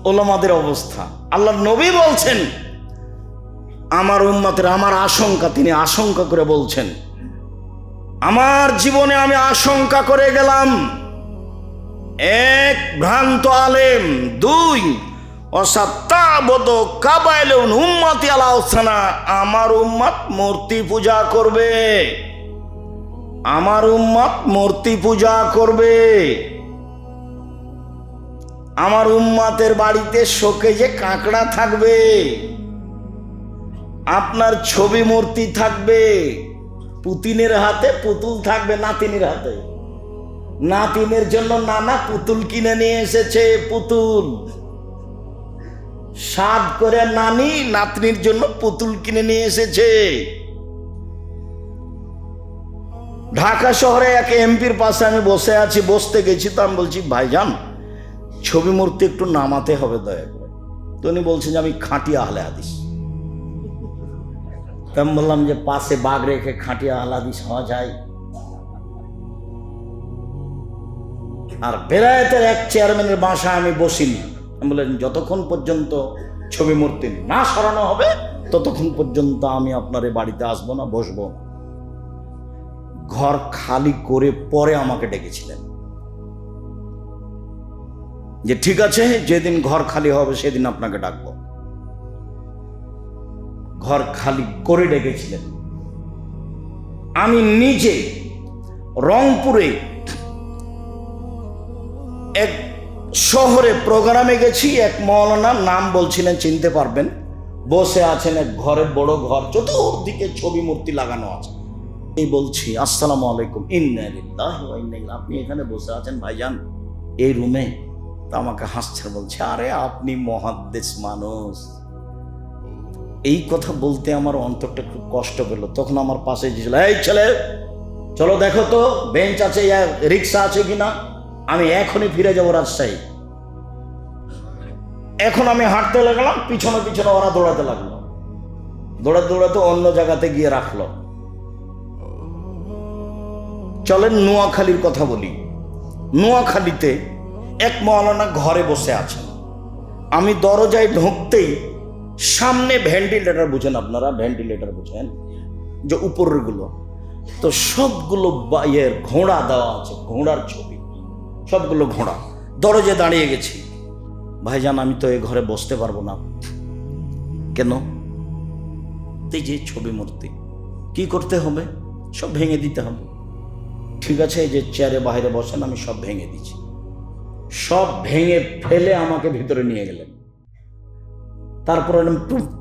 ওলামাদের অবস্থা, আল্লাহর নবী বলছেন আমার উম্মতের, আমার আশঙ্কা, তিনি আশঙ্কা করে বলছেন, আমার জীবনে আমি আশঙ্কা করে গেলাম, এক ভ্রান্ত আলেম, দুই অসাত্তাবদ কাবাইলুন উম্মতি আলা ওসানা, আমার উম্মত মূর্তি পূজা করবে, আমার উম্মত মূর্তি পূজা করবে, আমার উম্মতের বাড়িতে শোকেজে কাঁকড়া থাকবে, আপনার ছবি মূর্তি থাকবে, পুতিনের হাতে পুতুল থাকবে, নাতিনের হাতে, নাতিনের জন্য নানা পুতুল কিনে নিয়ে এসেছে, পুতুল সাদ করে নানি নাতনির জন্য পুতুল কিনে নিয়ে এসেছে। ঢাকা শহরে এক এমপির পাশে আমি বসে আছি, বসতে গেছি, তো আমি বলছি ভাইজান ছবি মূর্তি একটু নামাতে হবে দয়া করে। তো উনি বলছেন যে আমি খাঁটি আহলে হাদিস। আমি বললাম যে পাশে বাঘ রেখে খাঁটি আহলে হাদিস হওয়া যায়? আর বেলায়েতের এক চেয়ারম্যানের বাসায় আমি বসিনি। আমি বললেন যতক্ষণ পর্যন্ত ছবি মূর্তি না সরানো হবে ততক্ষণ পর্যন্ত আমি আপনার এই বাড়িতে আসবো না, বসবো না। ঘর খালি করে পরে আমাকে ডেকেছিলেন যে ঠিক আছে, যেদিন ঘর খালি হবে সেদিন আপনাকে ডাকবো। ঘর খালি করে ডেকেছিলেন। আমি নিজে রংপুরে এক শহরে প্রোগ্রামে গেছি, এক মৌলানার নাম বলছিলেন, চিনতে পারবেন, বসে আছেন এক ঘরে, বড় ঘর, চতুর্দিকে ছবি মূর্তি লাগানো আছে। এই বলছি আসসালামু আলাইকুম, ইন্না লিল্লাহি ওয়া ইন্না ইলাইহি, আপনি এখানে বসে আছেন ভাইজান এই রুমে? তা আমাকে হাসছে, বলছে আরে আপনি মুহাদ্দিস মানুষ। এই কথা বলতে আমার অন্তরটা খুব কষ্ট পেল। তখন আমার পাশে ছিল, এই ছেলে চলো দেখো তো বেঞ্চ আছে, রিক্সা আছে কিনা, আমি এখনই ফিরে যাবো রাজশাহী। এখন আমি হাঁটতে লাগলাম, পিছনে পিছনে ওরা দৌড়াতে লাগলো, দৌড়াতে দৌড়াতে অন্য জায়গাতে গিয়ে রাখলো। চলেন নোয়াখালীর কথা বলি। নোয়াখালীতে এক মাওলানা ঘরে বসে আছেন। আমি দরজায় ঢুকতেই সামনে ভেন্টিলেটর, বুঝেন আপনারা ভেন্টিলেটর বুঝেন, যে উপরের গুলো, তো সবগুলো বাইয়ের ঘোড়া দেওয়া আছে, ঘোড়ার ছবি, সবগুলো ঘোড়া। দরজায় দাঁড়িয়ে গেছি, ভাইজান আমি তো এই ঘরে বসতে পারবো না। কেন? এই যে ছবি মূর্তি, কি করতে হবে? সব ভেঙে দিতে হবে। ঠিক আছে, এই যে চেয়ারে বাইরে বসেন, আমি সব ভেঙে দিচ্ছি। সব ভেঙে ফেলে আমাকে ভিতরে নিয়ে গেলেন। তারপরে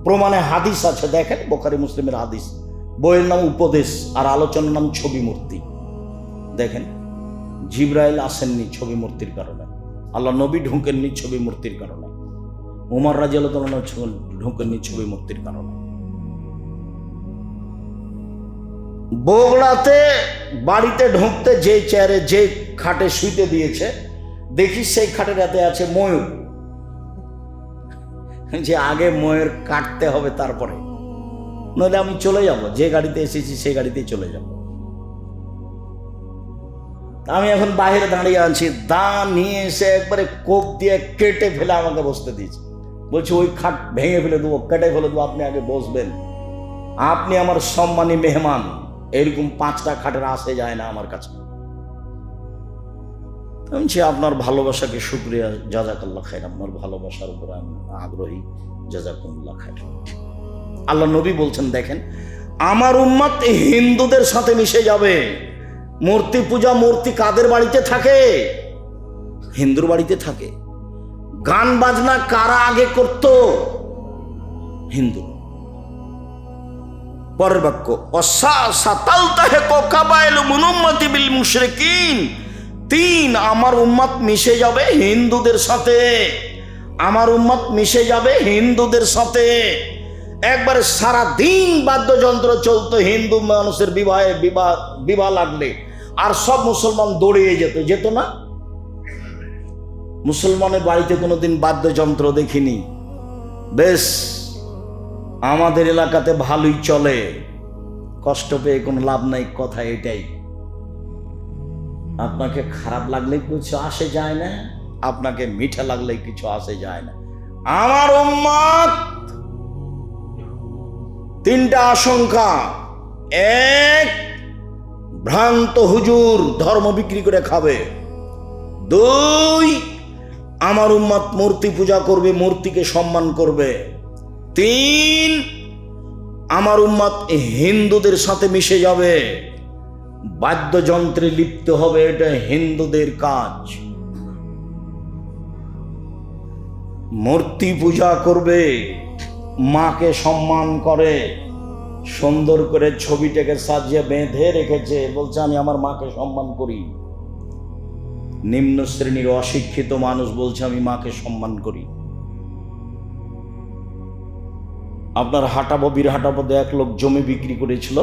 প্রমাণে হাদিস আছে, দেখেন বুখারী মুসলিমের হাদিস, বইয়ের নাম উপদেশ আর আলোচনার নাম ছবি মূর্তি। দেখেন জিবরাইল আসেননি ছবি মূর্তির কারণে, আল্লাহ নবী ঢুকেননি ছবি মূর্তির কারণে, উমর রাদিয়াল্লাহু তাআলা ঢুকেননি ছবি মূর্তির কারণে। বগুড়াতে বাড়িতে ঢুকতে যে চেয়ারে যে খাটে শুইতে দিয়েছে, দেখি সেই খাটের হাতে আছে ময়ূর, যে আগে ময়ূর কাটতে হবে তারপরে, নইলে আমি চলে যাব, যে গাড়িতে এসেছি সেই গাড়িতেই চলে যাব। আমি এখন বাইরে দাঁড়িয়ে আছি, দা নিয়ে এসে একবারে কোপ দিয়ে কেটে ফেলে আমাকে বসতে দিয়েছে। বলছি ওই খাট ভেঙে ফেলে দেবো, কেটে ফেলে দেবো, আপনি আগে বসবেন, আপনি আমার সম্মানী মেহমান। এরকম 5টা খাটের আসে যায় না আমার কাছে। আমি আপনার ভালোবাসাকে শুকরিয়া, জাযাকাল্লাহ খাইর, আপনার ভালোবাসার উপর আমি আগ্রহী, জাযাকুমুল্লাহ খাইর। আল্লাহ নবী বলছেন, দেখেন আমার উম্মত হিন্দুদের সাথে মিশে যাবে। মূর্তি পূজা, মূর্তি কাদের বাড়িতে থাকে? হিন্দুর বাড়িতে থাকে। গান বাজনা কারা আগে করত? হিন্দু। পরের বাক্য, আমার উম্মত মিশে যাবে হিন্দুদের সাথে, আমার উম্মত মিশে যাবে হিন্দুদের সাথে। একবারে সারা দিন বাদ্যযন্ত্র চলতো হিন্দু মানুষের বিবাহ লাগলে, আর সব মুসলমান দৌড়িয়ে যেত না? মুসলমানের বাড়িতে কোনোদিন বাদ্যযন্ত্র দেখিনি। বেশ আমাদের এলাকাতে ভালোই চলে, কষ্ট পেয়ে কোনো লাভ নাই, কথা এটাই। আপনাকে খারাপ লাগলে কিছু আসে যায় না, আপনাকে মিঠা লাগলে কিছু আসে যায় না। আমার উম্মত তিনটা আশঙ্কা: এক, ভ্রান্ত হুজুর ধর্ম বিক্রি করে খাবে; দুই, আমার উম্মত মূর্তি পূজা করবে, মূর্তিকে সম্মান করবে; তিন, আমার উম্মত হিন্দুদের সাথে মিশে যাবে, বাদ্যযন্ত্রে লিপ্ত হবে, এটা হিন্দুদের কাজ। মূর্তি পূজা করবে, মাকে সম্মান করে, সুন্দর করে ছবিটাকে সাজিয়ে বেঁধে রেখেছে, বলছে আমি আমার মাকে সম্মান করি। নিম্ন শ্রেণীর অশিক্ষিত মানুষ বলছে আমি মাকে সম্মান করি। আপনার হাটাবো বীরহাটাবোতে এক লোক জমি বিক্রি করেছিল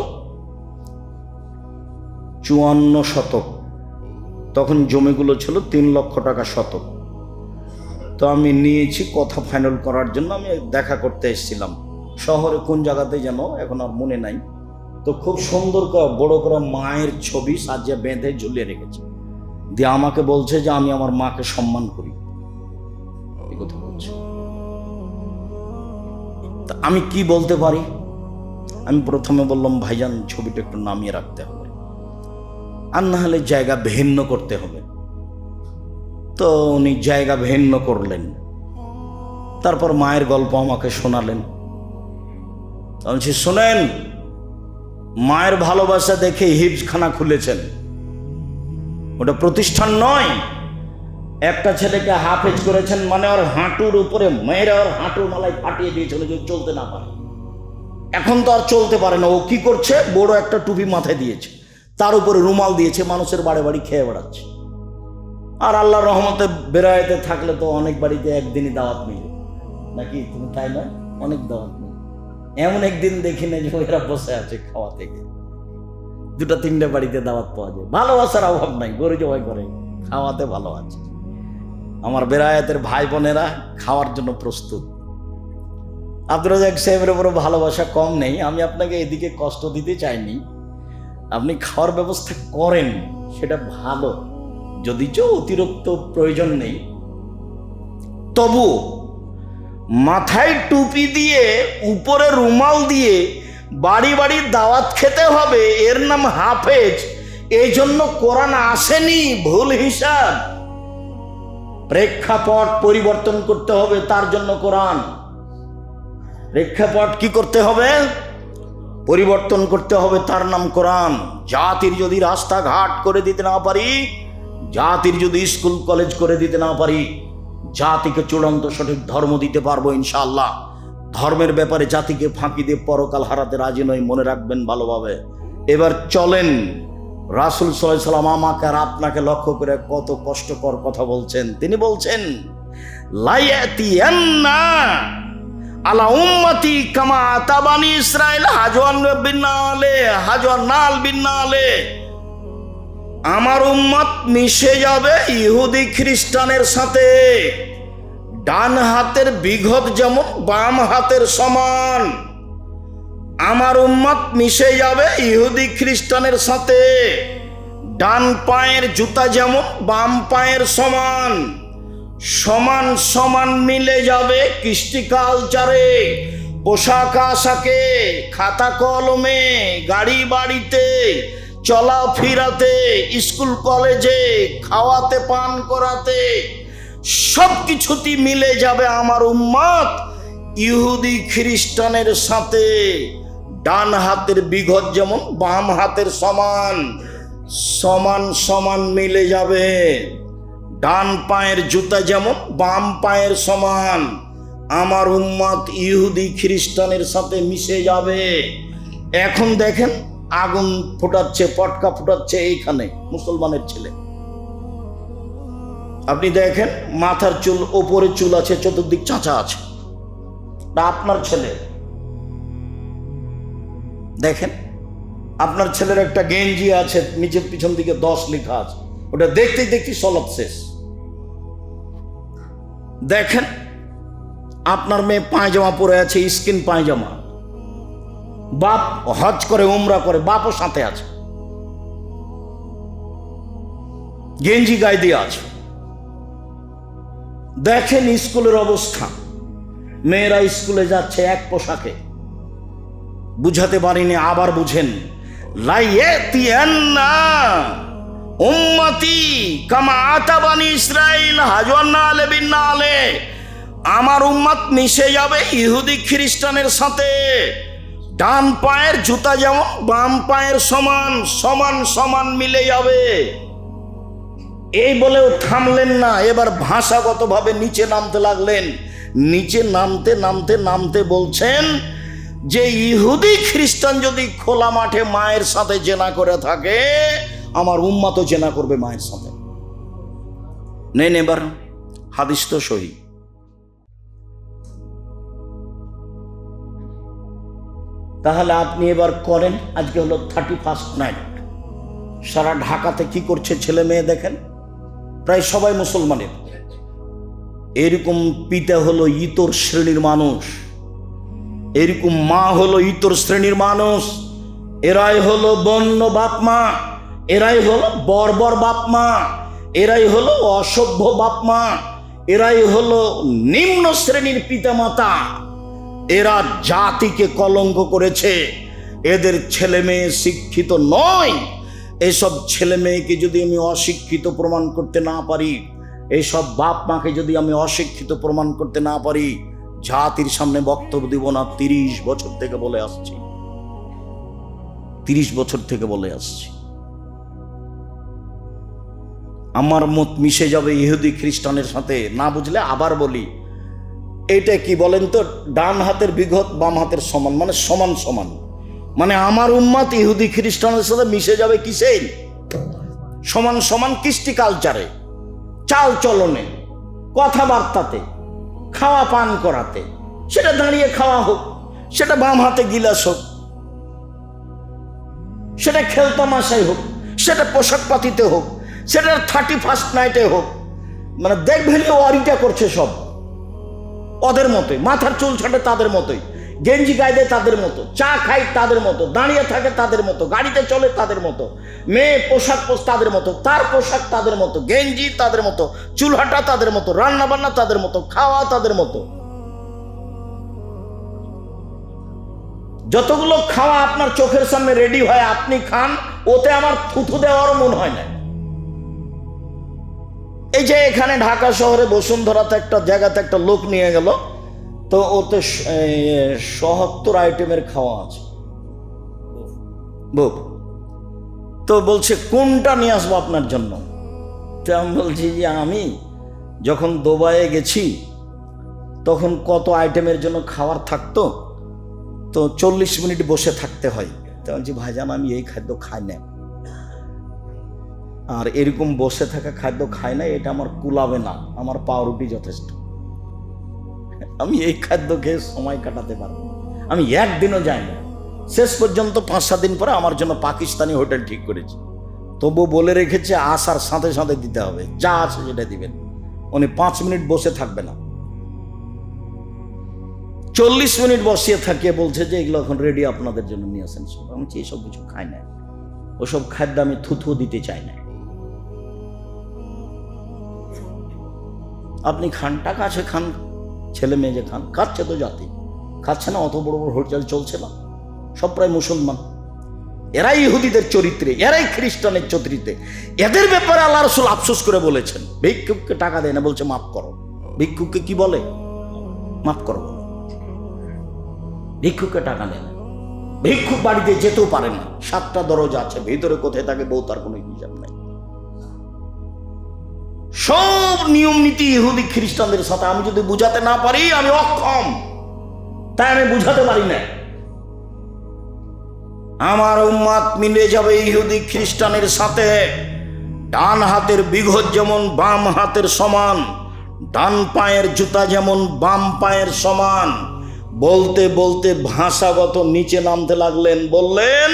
54 শতক। তখন জমিগুলো ছিল 3 লক্ষ টাকা শতক। তো আমি নিয়েছি কথা ফাইনাল করার জন্য, আমি দেখা করতে এসেছিলাম শহরে, কোন জায়গাতে যেন এখন আর মনে নাই। তো খুব সুন্দর করে বড় করে মায়ের ছবি সাজিয়ে বেঁধে ঝুলিয়ে রেখেছে, দিয়ে আমাকে বলছে যে আমি আমার মাকে সম্মান করি। এই কথা বলছে। তা আমি কি বলতে পারি? আমি প্রথমে বললাম ভাইজান ছবিটা একটু নামিয়ে রাখতে হবে, আর না হলে জায়গা ভিন্ন করতে হবে। তো উনি জায়গা ভিন্ন করলেন, তারপর মায়ের গল্প আমাকে শোনালেন। বলছি শোনেন, মায়ের ভালোবাসা দেখে হিফজখানা খুলেছেন, ওটা প্রতিষ্ঠান নয়। একটা ছেলেকে হাফেজ করেছেন, মানে ওর হাঁটুর উপরে মেয়েরা ওর হাঁটুর মালায় ফাটিয়ে দিয়েছিল যে চলতে না পারে। এখন তো আর চলতে পারে না। ও কি করছে? বড় একটা টুপি মাথায় দিয়েছে, তার উপরে রুমাল দিয়েছে, মানুষের বাড়ি বাড়ি খেয়ে বেড়াচ্ছে। আর আল্লাহর রহমতে বেড়াইতে থাকলে তো অনেক বাড়িতে একদিনই দাওয়াত মিলে, নাকি তুমি তাই না? অনেক দাওয়াত মিলে। এমন একদিন দেখি না যে এরা বসে আছে খাওয়া থেকে, 2-3টে বাড়িতে দাওয়াত পাওয়া যায়। ভালোবাসার অভাব নাই, গরু জবাই করে খাওয়াতে ভালো আছে। আমার বেড়ায়াতের ভাই বোনেরা খাওয়ার জন্য প্রস্তুত। আব্দুর রাজ্জাক সাহেবের উপর ভালোবাসা কম নেই, আমি আপনাকে এদিকে কষ্ট দিতে চাইনি। আপনি খাওয়ার ব্যবস্থা করেন, সেটা ভালো, যদিচ অতিরিক্ত প্রয়োজন নেই। তবু মাথায় টুপি দিয়ে উপরে রুমাল দিয়ে বাড়ি বাড়ি দাওয়াত খেতে হবে, এর নাম হাফেজ। এই জন্য কোরআন আসেনি, ভুল হিসাব। প্রেক্ষাপট পরিবর্তন করতে হবে, তার জন্য কোরআন। প্রেক্ষাপট কি করতে হবে? পরিবর্তন করতে হবে, তার নাম কোরআন। জাতির যদি রাস্তাঘাট করে দিতে না পারি, জাতির যদি স্কুল কলেজ করে দিতে না পারি, জাতিকে চূড়ান্ত সঠিক ধর্ম দিতে পারবো ইনশাআল্লাহ। ধর্মের ব্যাপারে জাতিকে ফাঁকি দিয়ে পরকাল হারাতে রাজি নই, মনে রাখবেন ভালোভাবে। এবার চলেন, রাসূল সাল্লাল্লাহু আলাইহি ওয়াসাল্লাম আমাকে আর আপনাকে লক্ষ্য করে কত কষ্টকর কথা বলছেন। তিনি বলছেন লায়াতিয়ান্না আলা উম্মতি কামা আতাবানি ইসরাইল হাজওয়ান বিন নালে। আমার উম্মত মিশে যাবে ইহুদি খ্রিস্টানের সাথে। ডান হাতের বিঘত যেমন বাম হাতের সমান, আমার উম্মত মিশে যাবে ইহুদি খ্রিস্টানের সাথে। ডান পায়ের জুতা যেমন বাম পায়ের সমান, সমান সমান মিলে যাবে কৃষ্টি কালচারে, পোশাক আশাকে, খাতা কলমে, গাড়ি বাড়িতে, চলাফেরাতে, স্কুল কলেজে, খাওয়াতে পান করাতে, সব কিছুতেই মিলে যাবে আমার উম্মত ইহুদি খ্রিস্টানের সাথে। ডান হাতের বিঘত যেমন বাম হাতের সমান, সমান সমান মিলে যাবে। ডান পায়ের জুতা যেমন বাম পায়ের সমান, আমার উম্মত ইহুদি খ্রিস্টানের সাথে মিশে যাবে। এখন দেখেন আগুন ফোটাচ্ছে, পটকা ফোটাচ্ছে এইখানে মুসলমানের ছেলে। আপনি দেখেন মাথার চুল, ওপরে চুল আছে, চতুর্দিক চাঁচা আছে, আপনার ছেলে। দেখেন আপনার ছেলের একটা গেঞ্জি আছে, নিচের পিছন দিকে 10 লেখা আছে, ওটা দেখতে দেখতে সলাপ শেষ। দেখেন আপনার মেয়ে পায়জামা পরে আছে, স্কিন পায়জামা, বাপ হজ করে, উমরা করে, বাপও সাথে আছে, গেঞ্জি গায়ে দিয়ে আছে। দেখেন স্কুলের অবস্থা, মেয়েরা স্কুলে যাচ্ছে এক পোশাকে। বুঝাতে পারিনি, আবার বুঝেন। লাইয়াতিয়ান্না উম্মতি কামা আতা বানি ইসরাইল হাজওয়ান্না আলে বিন্না আলে, আমার উম্মত মিশে যাবে ইহুদি খ্রিস্টানের সাথে। ডান পায়ের জুতা যেমন বাম পায়ের সমান, সমান সমান মিলে যাবে। এই বলেও থামলেন না, এবার ভাষাগতভাবে নিচে নামতে লাগলেন। নিচে নামতে নামতে নামতে বলছেন যে ইহুদি খ্রিস্টান যদি খোলা মাঠে মায়ের সাথে জেনা করে থাকে, আমার উম্মতও জেনা করবে মায়ের সাথে। নেন এবার হাদিস তো সহি। তাহলে আপনি এবার করেন। আজকে হলো 31st নাইট। সারা ঢাকাতে কি করছে ছেলে মেয়ে দেখেন, প্রায় সবাই মুসলমানের। এরকম পিতা হলো ইতর শ্রেণীর মানুষ, এরকম মা হলো ইতর শ্রেণীর মানুষ। এরাই হলো বন্য বাপ মা, এরাই হলো বর্বর বাপ মা, এরাই হলো অসভ্য বাপ মা, এরাই হলো নিম্ন শ্রেণীর পিতা মাতা। এরা জাতিকে কলঙ্ক করেছে। এদের ছেলে মেয়ে শিক্ষিত নয়। এইসব ছেলে মেয়েকে যদি আমি অশিক্ষিত প্রমাণ করতে না পারি, এইসব বাপ মাকে যদি আমি অশিক্ষিত প্রমাণ করতে না পারি, জাতির সামনে বক্তব্য দিব না। 30 বছর থেকে বলে আসছি, 30 বছর থেকে বলে আসছি। আমার মত মিশে যাবে ইহুদি খ্রিস্টানের সাথে। না বুঝলে আবার বলি, এটা কি বলেন তো, ডান হাতের বিঘত বাম হাতের সমান, মানে সমান সমান। মানে আমার উম্মত ইহুদি খ্রিস্টানের সাথে মিশে যাবে কিসে? সমান সমান কৃষ্টি কালচারে, চাল চলনে, কথাবার্তাতে, খাওয়া পান করাতে। সেটা দাঁড়িয়ে খাওয়া হোক, সেটা বাম হাতে গিলাস হোক, সেটা খেলতামাশাই হোক, সেটা পোশাক পাতিতে হোক, সেটা 31st নাইটে হোক। মানে দেখবেন ওয়ারিটা করছে সব ওদের মতোই, মাথার চুল ছাটে তাদের মতোই, গেঞ্জি গায়ে দেয় তাদের মতো, চা খায় তাদের মতো, দাঁড়িয়ে থাকে তাদের মতো, গাড়িতে চলে তাদের মতো, মেয়ে পোশাক তাদের মতো, তার পোশাক তাদের মতো, গেঞ্জি তাদের মতো, চুলহাটা তাদের মতো, রান্না বান্না তাদের মতো, খাওয়া তাদের মতো। যতগুলো খাওয়া আপনার চোখের সামনে রেডি হয় আপনি খান, ওতে আমার থুথু দেওয়ারও মন হয় না। এই যে এখানে ঢাকা শহরে বসুন্ধরাতে একটা জায়গাতে একটা লোক নিয়ে গেল, তো ওতে ৭৭ আইটেমের খাওয়া আছে, তো বলছে কোনটা নিয়ে আসবো আপনার জন্য? তো আমি বলছি যে আমি যখন দুবাইয়ে গেছি তখন কত আইটেমের জন্য খাবার থাকতো, তো 40 মিনিট বসে থাকতে হয়। তো বলছি ভাইজান আমি এই খাদ্য খাই না, আর এরকম বসে থাকা খাদ্য খাই না, এটা আমার কুলাবে না, আমার পাউরুটি যথেষ্ট। আমি এই খাদ্য খেয়ে সময় কাটাতে পারবো, আমি একদিনও যাই না। শেষ পর্যন্ত 5-7 দিন পরে আমার জন্য পাকিস্তানি হোটেল ঠিক করেছি। তবু বলে রেখেছে আসার সাথে সাথে দিতে হবে, যা আছে সেটা দিবেন, উনি 5 মিনিট বসে থাকবে না। 40 মিনিট বসিয়ে থাকিয়ে বলছে যে এগুলো এখন রেডি আপনাদের জন্য নিয়ে আসেন। আমি এইসব কিছু খাই না, ওসব খাদ্য আমি থুথু দিতে চাই না। আপনি খান, টাকা আছে খান, ছেলে মেয়ে যে খান, খাচ্ছে তো জাতি, খাচ্ছে না? অত বড় বড় হোটেল চলছে না, সব প্রায় মুসলমান। এরাই ইহুদিদের চরিত্রে, এরাই খ্রিস্টানের চরিত্রে। এদের ব্যাপারে আল্লাহ রাসূল আফসোস করে বলেছেন, ভিক্ষুককে টাকা দেয় না, বলছে মাফ করো। ভিক্ষুককে কি বলে? মাফ করো বলে। ভিক্ষুককে টাকা দেয় না, ভিক্ষুক বাড়িতে যেতেও পারে না, 7টা দরজা আছে, ভিতরে কোথায় থাকে বউ তার কোনো হিসাব নাই। সব নিয়ম নীতি ইহুদি খ্রিস্টানদের সাথে। আমি যদি বুঝাতে না পারি, আমি অক্ষম, তাই আমি বুঝাতে পারি না। আমার উম্মত মিলে যাবে ইহুদি খ্রিস্টানের সাথে। ডান হাতের বিঘত যেমন বাম হাতের সমান, ডান পায়ের জুতা যেমন বাম পায়ের সমান। বলতে বলতে ভাষাগত নিচে নামতে লাগলেন, বললেন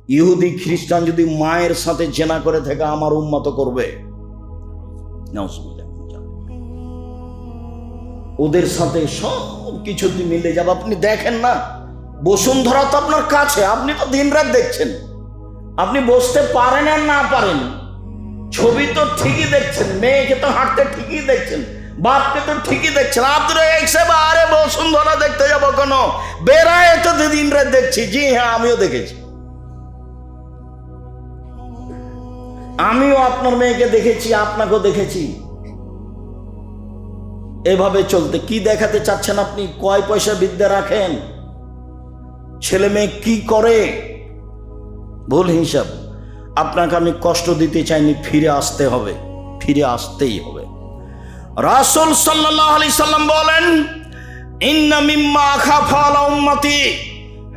ইহুদি খ্রিস্টান যদি মায়ের সাথে জেনা করে থাকে আমার উম্মত করবে। ওদের সাথে সব কিছু মিলে যাবে। আপনি দেখেন না বসুন্ধরা তো আপনার কাছে, আপনি তো দিনরাত দেখছেন, আপনি বসতে পারেন আর না পারেন, ছবি তো ঠিকই দেখছেন, মেয়েকে তো হাঁটতে ঠিকই দেখছেন, বাপকে তো ঠিকই দেখছেন। আব্দুর রাজ্জাক সাহেব, আরে বসুন্ধরা দেখতে যাবো কেন, বেড়ায় তো দিনরাত দেখছি। জি হ্যাঁ, আমিও দেখেছি, আমিও আপনার মেয়েকে দেখেছি, আপনাকেও দেখেছি। এভাবে চলতে কি দেখাতে চাচ্ছেন আপনি? কয় পয়সা বিদ্যা রাখেন, ছেলে মেয়ে কি করে, ভুল হিসাব। আপনাকে আমি কষ্ট দিতে চাইনি, ফিরে আসতে হবে, ফিরে আসতেই হবে। রাসূল সাল্লাল্লাহু আলাইহি সাল্লাম বলেন, ইন্না মিম্মা আখাফা আলা উম্মতি,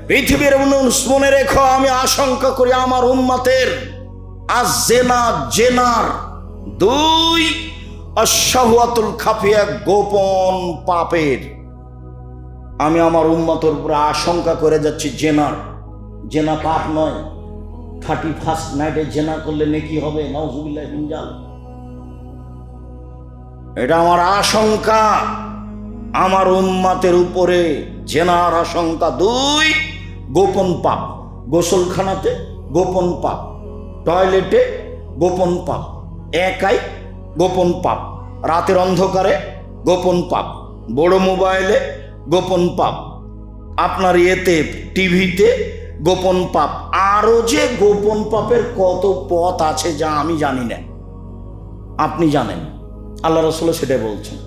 পৃথিবীর মানুষ মনে রেখো, আমি আশঙ্কা করি আমার উম্মতের আজ-জিনা, জেনার, দুই আশ-শাহওয়াতুল খাফিয়া, গোপন পাপের। আমি আমার উম্মতের উপরে আশঙ্কা করে যাচ্ছি জেনার। জেনা পাপ নয়, 31st নাইটে জেনা করলে নেকি হবে, নাউজুবিল্লাহ মিন যালিক। এটা আমার আশঙ্কা, আমার উম্মতের উপরে জেনার আশঙ্কা। দুই গোপন পাপ, গোসলখানাতে গোপন পাপ, টয়লেটে গোপন পাপ, একাই গোপন পাপ, রাতের অন্ধকারে গোপন পাপ, বড় মোবাইলে গোপন পাপ, আপনার ইয়েতে টিভিতে গোপন পাপ। আরো যে গোপন পাপের কত পথ আছে যা আমি জানি না, আপনি জানেন, আল্লাহ রাসূল সেটাই বলছেন।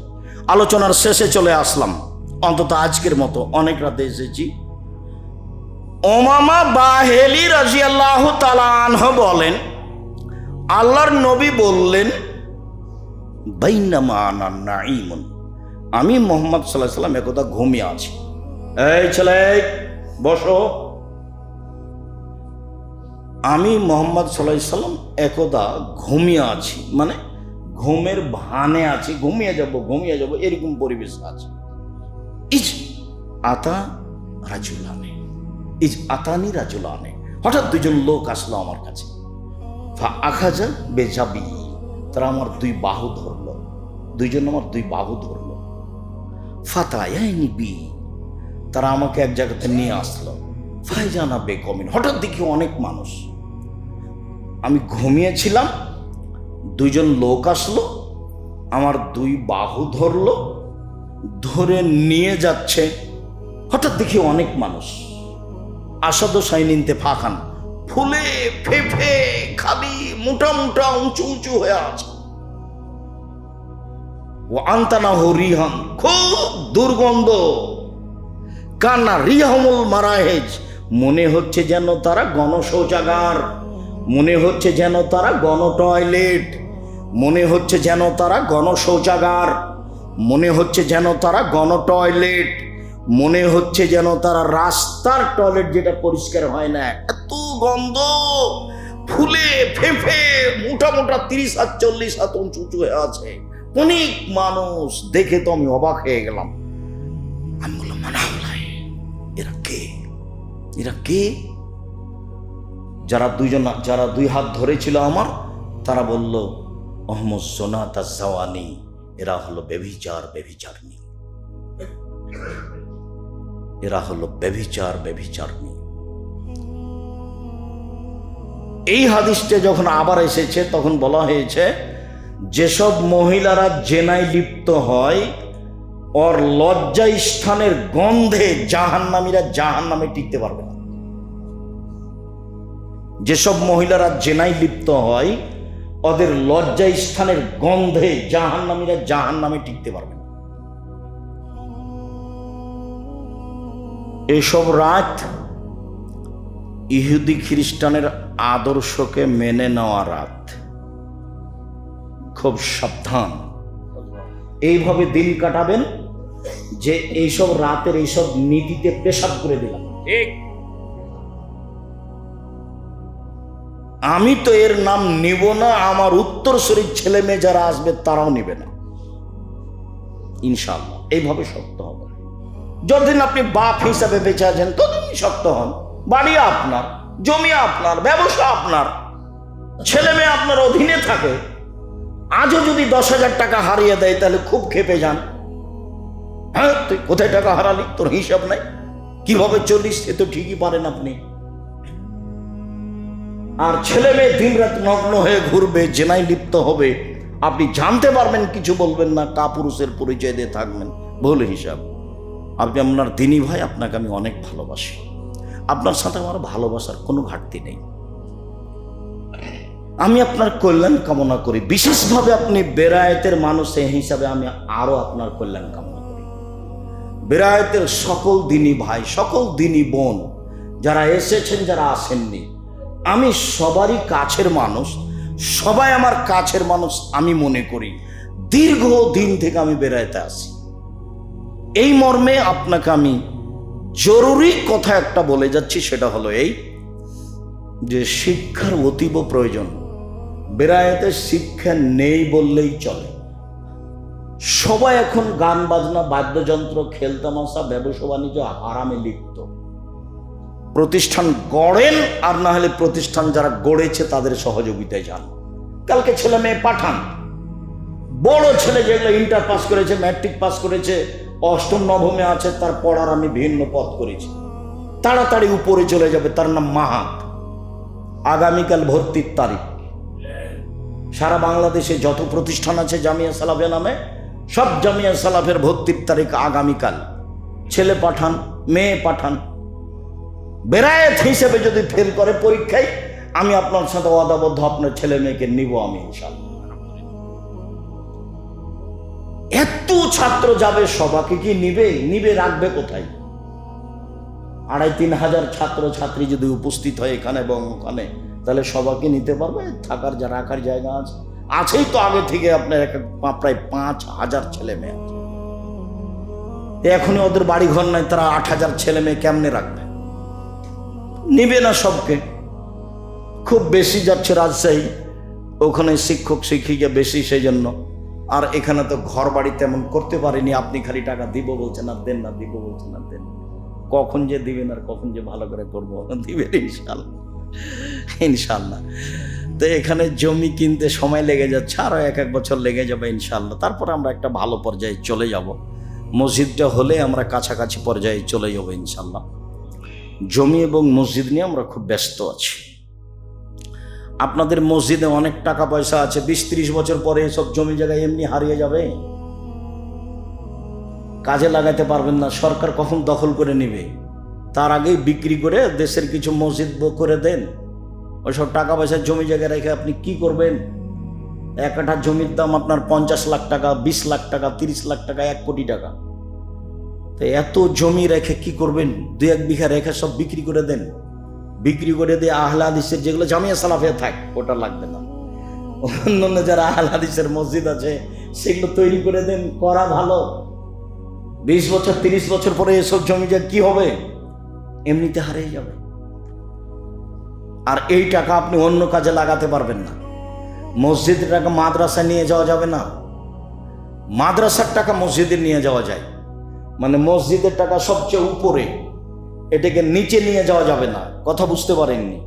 আলোচনার শেষে চলে আসলাম, অন্তত আজকের মতো, অনেক রাতে এসেছি। উমামা বাহেলি রাদিয়াল্লাহু তাআলা আনহু বলেন, আল্লাহর নবী বললেন, বাইনামা আনা নাঈমুন, আমি মুহাম্মদ সাল্লাল্লাহু আলাইহি সাল্লাম একদা ঘুমিয়ে আছি। এই ছেলে বসো। আমি মুহাম্মদ সাল্লাল্লাহু আলাইহি সাল্লাম একদা ঘুমিয়ে আছি, মানে ঘুমের ভানে আছি, ঘুমিয়ে যাব এরকম পরিবেশ আছে। ইজ আতা রাজুলানে, ইজ আতানি রাজুলানে, হঠাৎ দুজন লোক আসলো আমার কাছে। ফা আখাজা বেজাবি, তারা আমার দুই বাহু ধরলো, দুইজন আমার দুই বাহু ধরলো। ফাতায়ানি বি, তারা আমাকে এক জায়গাতে নিয়ে আসলো। ফাইজানা বেকমিন, হঠাৎ দেখি অনেক মানুষ। আমি ঘুমিয়েছিলাম, দুইজন লোক আসলো, আমার দুই বাহু ধরলো, ধরে নিয়ে যাচ্ছে। হঠাৎ দেখি অনেক মানুষ। আসাদ সাইনিনতে ফাঁকান, ফুলে ফেফে খালি মোটা মোটা উঁচু উঁচু হয়ে আছে। ও আন্তানা হরিহান, খুব দুর্গন্ধ। কান্না রিহামুল মারাহেজ, মনে হচ্ছে যেন তারা গণশৌচাগার, মনে হচ্ছে যেন তারা গণ টয়লেট, মনে হচ্ছে যেন তারা গণশৌচাগার, মনে হচ্ছে যেন তারা গণ টয়লেট, মনে হচ্ছে যেন তারা রাস্তার টয়লেট যেটা পরিষ্কার হয় না, এত গন্ধ, ফুলে ফেফে মোটা মোটা 30 হাত 40 হাত উঁচু হয়ে আছে, অনেক মানুষ। দেখে তো আমি অবাক হয়ে গেলাম। আমি বললাম, এরা কে, এরা কে? যারা দুই হাত ধরেছিল আমার, তারা বলল, অহমদ সোনাতা জাওয়ানি, এরা হলো ব্যভিচারনী, এরা হলো ব্যভিচারনী। এই হাদিসটা যখন আবার এসেছে তখন বলা হয়েছে, যেসব মহিলারা জেনায় লিপ্ত হয়, ওর লজ্জা স্থানের গন্ধে জাহান্নামীরা জাহান্নামে টিকতে পারবে না। যেসব মহিলারা জেনায় লিপ্ত হয়, ওদের লজ্জা স্থানের গন্ধে জাহান্নামীরা জাহান্নামে টিকতে পারবে না। এসব রাত ইহুদি খ্রিস্টানের আদর্শকে মেনে নেওয়া রাত। খুব সাবধান, এইভাবে দিন কাটাবেন যে এইসব রাতের এইসব নীতিতে পেশাব করে দিলাম। ঠিক, আমি তো এর নাম নিব না, আমার উত্তরসূরি ছেলে মেয়ে যারা আসবে তারাও নিবে না, ইনশাআল্লাহ। এইভাবে শক্ত হবে। যতদিন আপনি বাপ হিসাবে বেঁচে আছেন ততদিন শক্ত হন। বাড়ি আপনার, জমি আপনার, ব্যবসা আপনার, ছেলে মেয়ে আপনার অধীনে থাকে। আজও যদি 10,000 টাকা হারিয়ে দেয় তাহলে খুব ক্ষেপে যান। হ্যাঁ, তুই কোথায় টাকা হারালি, তোর হিসাব নাই। কিভাবে চলিস সে তো ঠিকই পারেন আপনি। আর ছেলে মেয়ে দিনরাত নগ্ন হয়ে ঘুরবে, জেনায় লিপ্ত হবে, আপনি জানতে পারবেন, কিছু বলবেন না, কাপুরুষের পরিচয় দিয়ে থাকবেন। ভুল হিসাব। আপনি আপনার দিনী ভাই, আপনাকে আমি অনেক ভালোবাসি, আপনার সাথে আমার ভালোবাসার কোনো ঘাটতি নেই। আমি আপনার কল্যাণ কামনা করি, বিশেষভাবে আপনি বেরায়েতের মানুষ এই হিসাবে আমি আরো আপনার কল্যাণ কামনা করি। বেরায়েতের সকল দিনী ভাই, সকল দিনী বোন, যারা এসেছেন, যারা আসেননি, আমি সবারই কাছের মানুষ, সবাই আমার কাছের মানুষ আমি মনে করি। দীর্ঘ দিন থেকে আমি বেরায়েতে আসি। এই মর্মে আপনাকে আমি জরুরি কথা একটা বলে যাচ্ছি, সেটা হলো এই যে শিক্ষার অতীব প্রয়োজন। বেরায়েতে শিক্ষা নেই বললেই চলে। সবাই এখন গান বাজনা, বাদ্যযন্ত্র, খেলতামাশা, ব্যবসা বাণিজ্য, আরামে লিপ্ত। প্রতিষ্ঠান গড়েন, আর না হলে প্রতিষ্ঠান যারা গড়েছে তাদের সহযোগিতায় যান। কালকে ছেলে মেয়ে পাঠান, বড় ছেলে যেগুলো ইন্টার পাস করেছে, ম্যাট্রিক পাস করেছে, অষ্টম নবমে আছে, তার পড়ার আমি ভিন্ন পথ করেছি, তাড়াতাড়ি উপরে চলে যাবে, তার নাম মাহাত। আগামীকাল ভর্তির তারিখ। সারা বাংলাদেশে যত প্রতিষ্ঠান আছে জামিয়া সালাফে নামে, সব জামিয়া সালাফের ভর্তির তারিখ আগামীকাল। ছেলে পাঠান, মেয়ে পাঠান। বেরায়েত হিসেবে যদি ফেল করে পরীক্ষায়, আমি আপনার সাথে ওয়াদাবদ্ধ, আপনার ছেলে মেয়েকে নিব আমি ইনশাআল্লাহ। এত ছাত্র যাবে, সবাইকে কি নিবে রাখবে কোথায়? 2,500-3 হাজার ছাত্র ছাত্রী যদি উপস্থিত হয় এখানে এবং ওখানে, তাহলে সবাইকে নিতে পারবে? থাকার যা রাখার জায়গা আছেই তো আগে থেকে। আপনার প্রায় 5,000 ছেলে মেয়ে আছে। এখনই ওদের বাড়ি ঘর নাই, তারা 8,000 ছেলে মেয়ে কেমনে রাখবে? নিবে না সবকে। খুব বেশি যাচ্ছে রাজশাহী, ওখানে শিক্ষক শিক্ষিকা বেশি, সেই জন্য। আর এখানে তো ঘর বাড়ি তেমন করতে পারেনি। আপনি খালি টাকা দিব বলছেন আর দেন না, দিব বলছেন আর দেন। কখন যে দিবেন আর কখন যে ভালো করে করবো, দিবেন ইনশাল্লাহ, ইনশাল্লাহ। তো এখানে জমি কিনতে সময় লেগে যাচ্ছে, আরো 1 বছর লেগে যাবে ইনশাল্লাহ। তারপর আমরা একটা ভালো পর্যায়ে চলে যাব। মসজিদটা হলে আমরা কাছাকাছি পর্যায়ে চলে যাব ইনশাল্লাহ। জমি এবং মসজিদ নিয়ে আমরা খুব ব্যস্ত আছি। আপনাদের মসজিদে অনেক টাকা পয়সা আছে, 20-30 বছর পরে সব জমি জায়গায় এমনি হারিয়ে যাবে, কাজে লাগাতে পারবেন না। সরকার কখন দখল করে নেবে, তার আগেই বিক্রি করে দেশের কিছু মসজিদ করে দেন। ওইসব টাকা পয়সা জমি জায়গায় রেখে আপনি কি করবেন? 1 কাঠা জমির দাম আপনার 50 লাখ টাকা, 20 লাখ টাকা, 30 লাখ টাকা, 1 কোটি টাকা। তো এত জমি রেখে কি করবেন? 2-1 বিঘা রেখে সব বিক্রি করে দেন। বিক্রি করে দিয়ে আহলে হাদিসের যেগুলো জামিয়া সালাফে থাক, ওটা লাগবে না। অন্যান্য যারা আহলে হাদিসের মসজিদ আছে সেগুলো তৈরি করে দেন, করা ভালো। 20 বছর 30 বছর পরে এসব জমি যা কি হবে? এমনিতে হারিয়ে যাবে। আর এই টাকা আপনি অন্য কাজে লাগাতে পারবেন না। মসজিদের টাকা মাদ্রাসায় নিয়ে যাওয়া যাবে না, মাদ্রাসার টাকা মসজিদে নিয়ে যাওয়া যায়। মানে মসজিদের টাকা সবচেয়ে উপরে, এটাকে নিচে নিয়ে যাওয়া যাবে না। কথা বুঝতে পারেননি?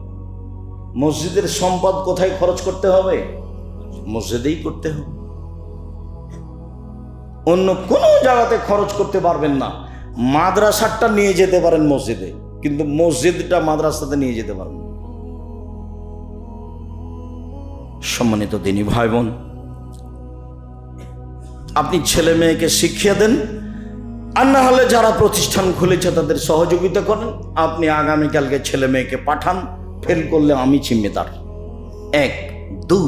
মসজিদের সম্পদ কোথায় খরচ করতে হবে? মসজিদেই করতে হবে, অন্য কোনো জায়গাতে খরচ করতে পারবেন না। মাদ্রাসাটা নিয়ে যেতে পারেন মসজিদে, কিন্তু মসজিদটা মাদ্রাসাতে নিয়ে যেতে পারবেন। সম্মানিত দিনী ভাই বোন, আপনি ছেলে মেয়েকে শিখিয়ে দেন, আর না হলে যারা প্রতিষ্ঠান খুলেছে তাদের সহযোগিতা করেন। আপনি আগামীকালকে ছেলে মেয়েকে পাঠান, ফেল করলে আমি জিম্মেদার। 1, 2,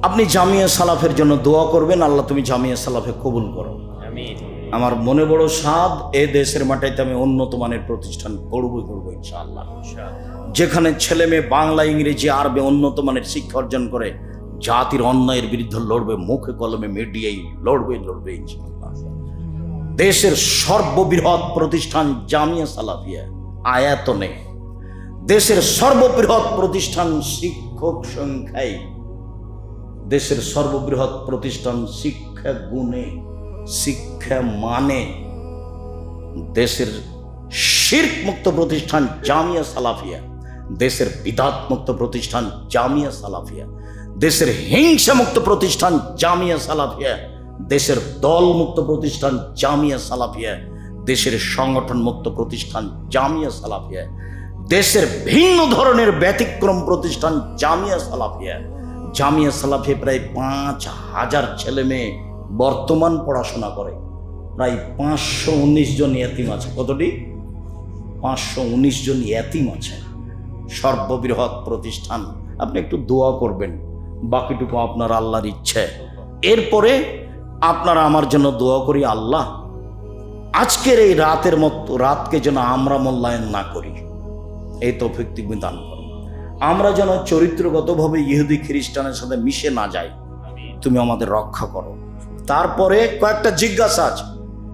আপনি জামিয়া সালাফের জন্য দোয়া করবেন, আল্লাহ তুমি জামিয়া সালাফে কবুল করো। আমার মনে বড় সাধ, এ দেশের মাটিতে আমি উন্নত মানের প্রতিষ্ঠান করবো ইনশাআল্লাহ। যেখানে ছেলে মেয়ে বাংলা, ইংরেজি, আরবি উন্নত মানের শিক্ষা অর্জন করে জাতির অন্যায়ের বিরুদ্ধে লড়বে, মুখে কলমে মিডিয়ায় লড়বে ইনশাআল্লাহ। দেশের সর্ববৃহৎ প্রতিষ্ঠান জামিয়া সালাফিয়া আয়াতনে, দেশের সর্ববৃহৎ প্রতিষ্ঠান শিক্ষক সংখ্যায়, দেশের সর্ববৃহৎ প্রতিষ্ঠান শিক্ষা গুণে, শিক্ষা মানে, দেশের শিরক মুক্ত প্রতিষ্ঠান জামিয়া সালাফিয়া, দেশের বিদাত মুক্ত প্রতিষ্ঠান জামিয়া সালাফিয়া, দেশের হিংসা মুক্ত প্রতিষ্ঠান জামিয়া সালাফিয়া, দেশের দল মুক্ত প্রতিষ্ঠান জামিয়া সালাফিয়া, দেশের সংগঠন মুক্ত প্রতিষ্ঠান জামিয়া সালাফিয়া, দেশের ভিন্ন ধরনের ব্যতিক্রম প্রতিষ্ঠান জামিয়া সালাফিয়া। জামিয়া সালাফিয়া প্রায় 5,000 ছেলে মেয়ে বর্তমান পড়াশোনা করে। প্রায় 519 জন ইয়াতিম আছে। কতটি? 519 জন ইয়াতিম আছে। সর্ববৃহৎ প্রতিষ্ঠান। আপনি একটু দোয়া করবেন, বাকিটুকু আপনার আল্লাহর ইচ্ছে। এরপরে আপনারা আমার জন্য দোয়া করি, আল্লাহ আজকের এই রাতের মতো রাতকে যেন আমরা মূল্যায়ন না করি, এই তৌফিক তুমি দান করো। আমরা যেন চরিত্রগতভাবে ইহুদি খ্রিস্টানের সাথে মিশে না যাই, তুমি আমাদের রক্ষা করো। তারপরে কয়েকটা জিজ্ঞাসা আছে।